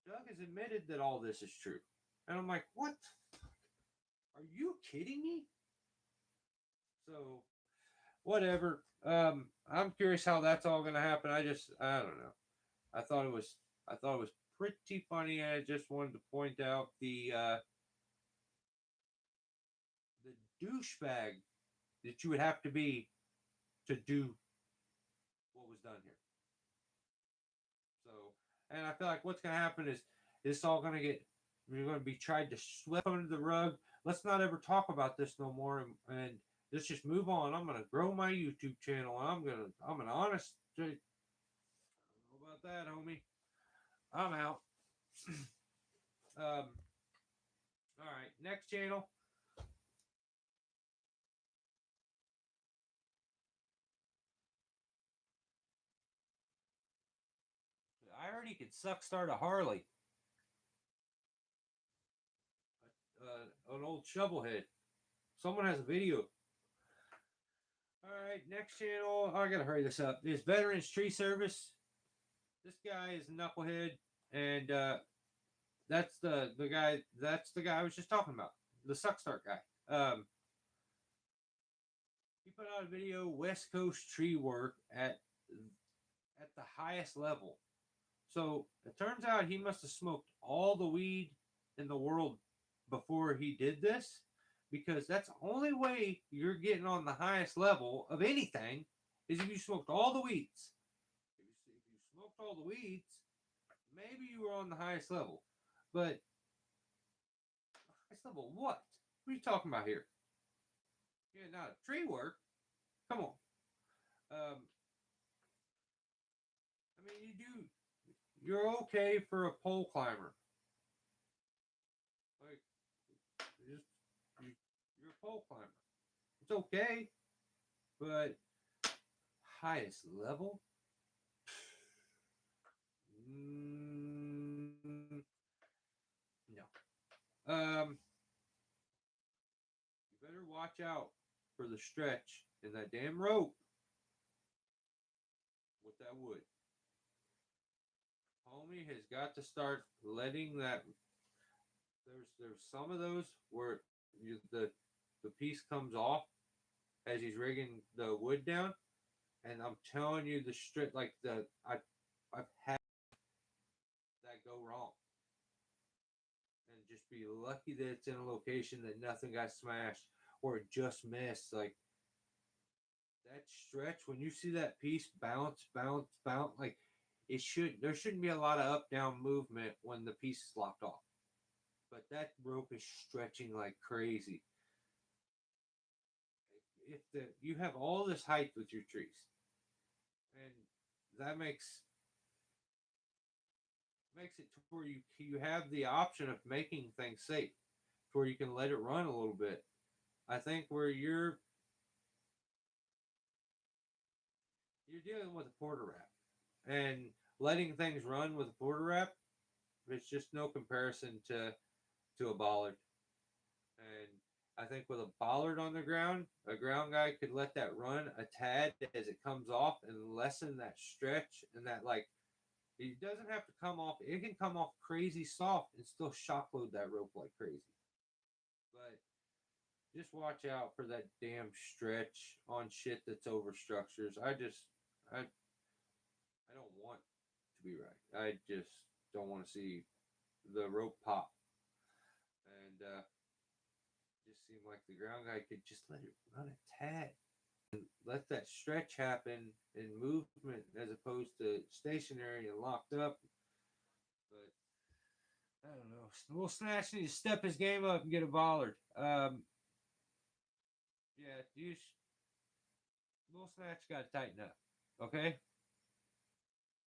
Doug has admitted that all this is true. And I'm like, what? Are you kidding me? So, whatever. I'm curious how that's all gonna happen. I don't know. I thought it was I thought it was pretty funny. I just wanted to point out the douchebag that you would have to be to do what was done here. So, and I feel like what's gonna happen is this all gonna get we're gonna be tried to sweep under the rug. Let's not ever talk about this no more, and let's just move on. I'm gonna grow my YouTube channel. I'm an honest. I don't know about that, homie. I'm out. All right, next channel. I already could suck start a Harley, an old shovelhead. Someone has a video. All right, next channel. Oh, I gotta hurry this up. This Veterans Tree Service. This guy is a knucklehead, and that's the guy. That's the guy I was just talking about. The suck start guy. He put out a video. West Coast tree work at the highest level. So it turns out he must have smoked all the weed in the world before he did this, because that's the only way you're getting on the highest level of anything is if you smoked all the weeds. If you smoked all the weeds, maybe you were on the highest level. But highest level what? What are you talking about here? Yeah, not tree work. Come on. I mean, you're okay for a pole climber. Like, you're a pole climber. It's okay, but highest level? No. You better watch out for the stretch in that damn rope with that wood. Homie has got to start letting that. There's some of those where the piece comes off as he's rigging the wood down, and I'm telling you the strip like I've had that go wrong, and just be lucky that it's in a location that nothing got smashed or it just missed. Like that stretch when you see that piece bounce, like there shouldn't be a lot of up down movement when the piece is locked off. But that rope is stretching like crazy. If you have all this height with your trees, and that makes it to where you have the option of making things safe, to where you can let it run a little bit. I think where you're dealing with a porter wrap and letting things run with a porter wrap, it's just no comparison to a bollard. And I think with a bollard on the ground, a ground guy could let that run a tad as it comes off and lessen that stretch and that like it doesn't have to come off. It can come off crazy soft and still shock load that rope like crazy. But just watch out for that damn stretch on shit that's over structures. I don't want to be right. I just don't want to see the rope pop. And just seemed like the ground guy could just let it run a tad and let that stretch happen in movement as opposed to stationary and locked up. But I don't know. Will Snatch needs to step his game up and get a bollard. Yeah, Will Snatch got to tighten up. Okay?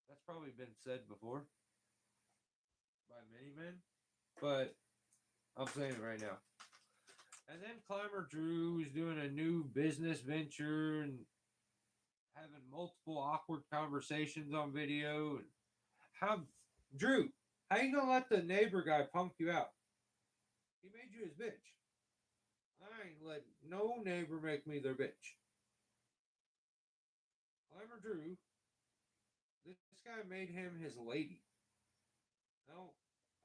That's probably been said before by many men, but I'm saying it right now. And then Climber Drew is doing a new business venture and having multiple awkward conversations on video. And how, Drew, how you gonna let the neighbor guy punk you out? He made you his bitch. I ain't letting no neighbor make me their bitch. Climber Drew, this guy made him his lady. No,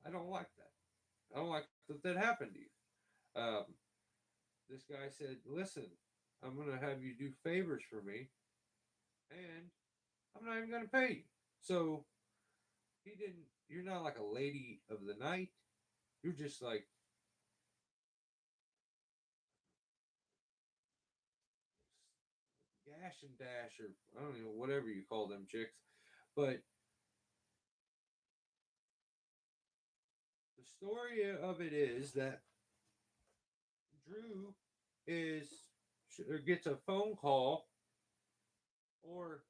I don't like that. I don't like that happened to you. This guy said, listen, I'm going to have you do favors for me, and I'm not even going to pay you. So he didn't, you're not like a lady of the night. You're just like gash and dash, or I don't know, whatever you call them chicks. But the story of it is that Drew is or gets a phone call, or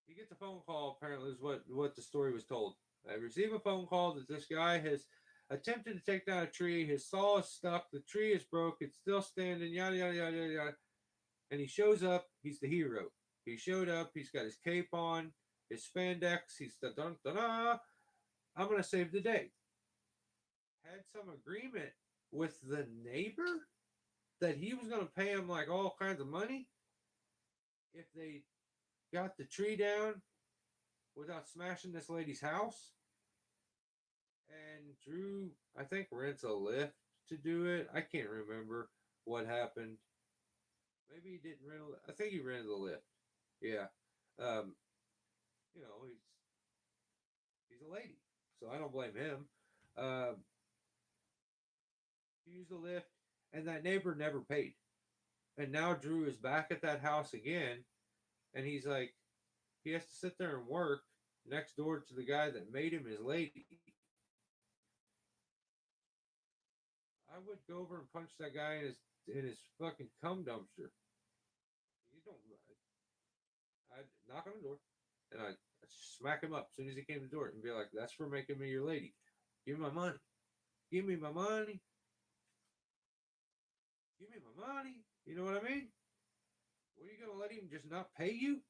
he gets a phone call. Apparently, is what the story was told. I receive a phone call that this guy has attempted to take down a tree. His saw is stuck. The tree is broke. It's still standing. Yada yada yada yada. Yada. And he shows up. He's the hero. He showed up. He's got his cape on, his spandex. He's da da da da. I'm gonna save the day. Had some agreement with the neighbor that he was gonna pay him like all kinds of money if they got the tree down without smashing this lady's house. And Drew, I think, rents a lift to do it. I can't remember what happened. Maybe he didn't rent. I think he rented the lift. Yeah. Um, you know, he's a lady, so I don't blame him. He used the lift, and that neighbor never paid. And now Drew is back at that house again, and he's like, he has to sit there and work next door to the guy that made him his lady. I would go over and punch that guy in his fucking cum dumpster. You don't. I'd knock on the door, and I'd smack him up as soon as he came to the door, and be like, "That's for making me your lady. Give me my money. Give me my money. Give me my money." You know what I mean? What are you gonna let him just not pay you?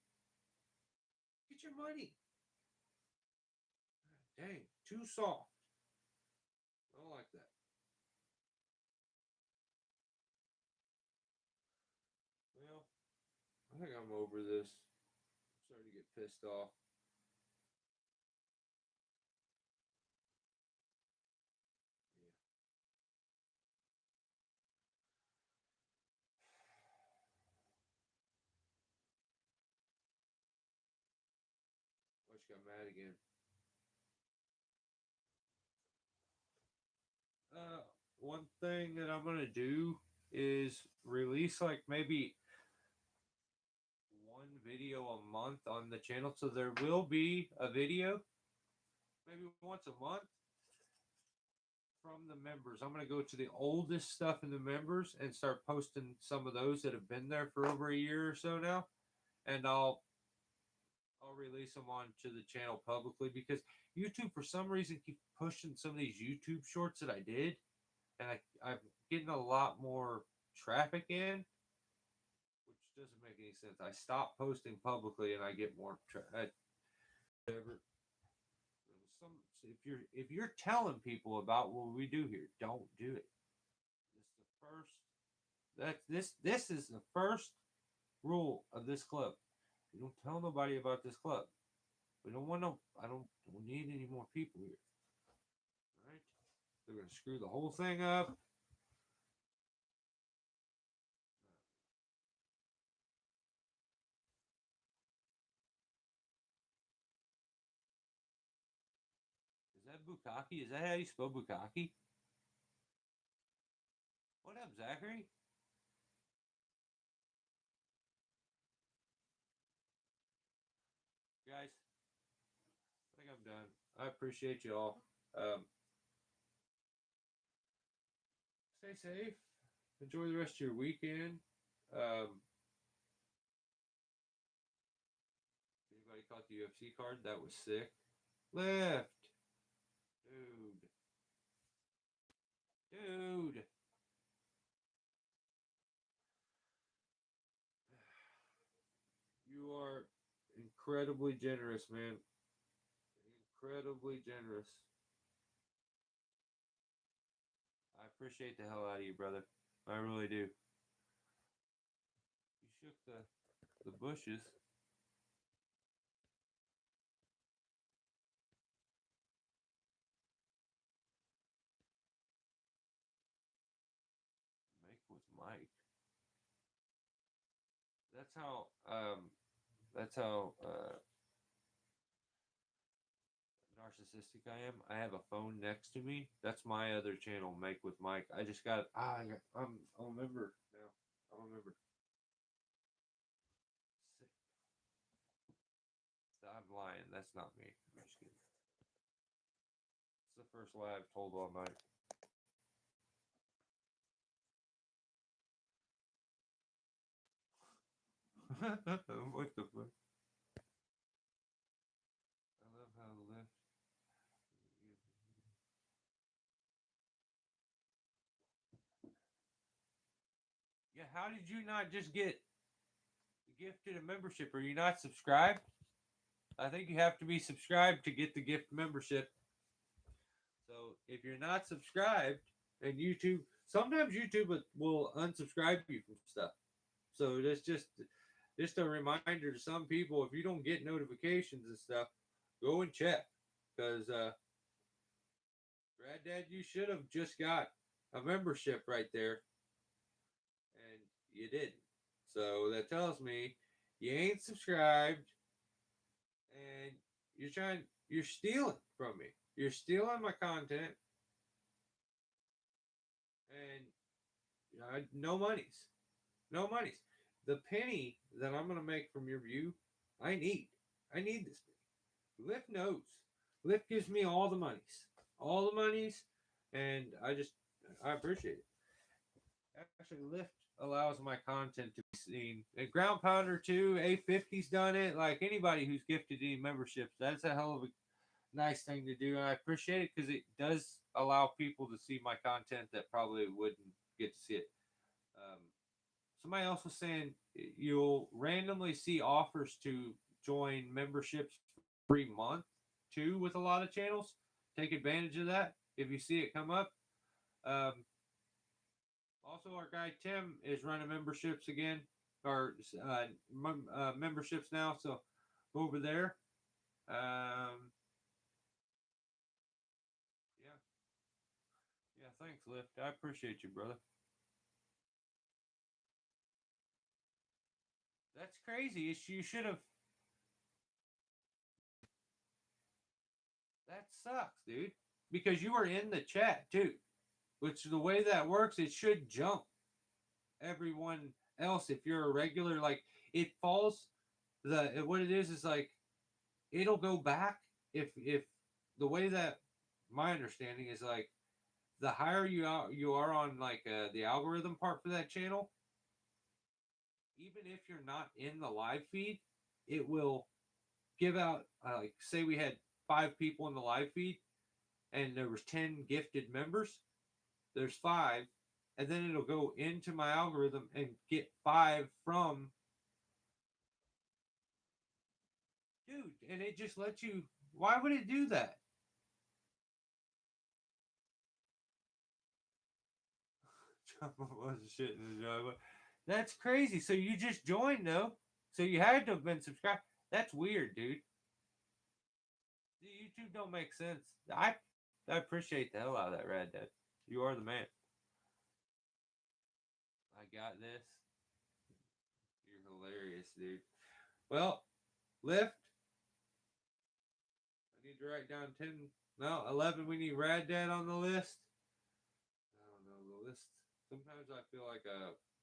Get your money. Dang, too soft. I don't like that. Well, I think I'm over this. I'm starting to get pissed off. Yeah. I just got mad again. One thing that I'm gonna do is release like maybe one video a month on the channel. So there will be a video maybe once a month from the members. I'm gonna go to the oldest stuff in the members and start posting some of those that have been there for over a year or so now, and I'll release them onto the channel publicly because YouTube for some reason keep pushing some of these YouTube shorts that I did, and I'm getting a lot more traffic in, which doesn't make any sense. I stop posting publicly and I get more whatever. Some if you're telling people about what we do here, don't do it. This is the first that this is the first rule of this club. We don't tell nobody about this club. We don't want no. I don't need any more people here. All right? They're gonna screw the whole thing up. Is that Bukaki? Is that how you spell Bukaki? What up, Zachary? Guys, I think I'm done. I appreciate you all. Um, Stay safe. Enjoy the rest of your weekend. Anybody caught the UFC card? That was sick. Left. Dude. Dude. You are incredibly generous, man. Incredibly generous. I appreciate the hell out of you, brother. I really do. You shook the bushes. with Mike. That's how narcissistic I am. I have a phone next to me. That's my other channel, Make with Mike. I just got I'll remember now. I'll remember. I'm lying. That's not me. I'm just kidding. It's the first lie I've told all night. What the fuck? I love how lift. Yeah, how did you not just get gifted a membership? Are you not subscribed? I think you have to be subscribed to get the gift membership. So if you're not subscribed, and YouTube, sometimes YouTube will unsubscribe you from stuff. So that's just a reminder to some people. If you don't get notifications and stuff, go and check, because Granddad, you should have just got a membership right there, and you didn't. So that tells me you ain't subscribed, and you're stealing from me. You're stealing my content, and no monies, no monies. The penny that I'm gonna make from your view, I need. I need this penny. Lyft knows. Lyft gives me all the monies, and I appreciate it. Actually, Lyft allows my content to be seen. And Ground Pounder too, A50's done it. Like anybody who's gifted any memberships, that's a hell of a nice thing to do. And I appreciate it because it does allow people to see my content that probably wouldn't get to see it. Um, Somebody else was saying you'll randomly see offers to join memberships every month too with a lot of channels. Take advantage of that if you see it come up. Um, Also, our guy Tim is running memberships again, or memberships now. So go over there. Yeah, yeah. Thanks, Lift. I appreciate you, brother. That's crazy. You should have. That sucks, dude. Because you were in the chat too. Which the way that works, it should jump everyone else if you're a regular. Like it falls. What it is like it'll go back if the way that my understanding is like the higher you are on like the algorithm part for that channel, even if you're not in the live feed, it will give out like say we had 5 people in the live feed and there was 10 gifted members, there's 5, and then it'll go into my algorithm and get 5 from dude, and it just lets you. Why would it do that? Was shit in the driveway. That's crazy. So you just joined though. So you had to have been subscribed. That's weird, dude. The YouTube don't make sense. I appreciate the hell out of that, Rad Dad. You are the man. I got this. You're hilarious, dude. Well, Lift. I need to write down 10. No, 11. We need Rad Dad on the list. I don't know the list. Sometimes I feel like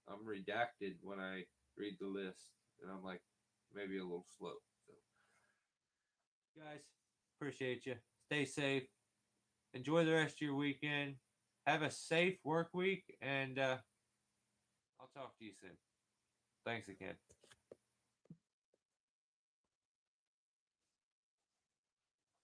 I'm redacted when I read the list, and I'm like maybe a little slow. So, guys, appreciate you. Stay safe. Enjoy the rest of your weekend. Have a safe work week, and I'll talk to you soon. Thanks again.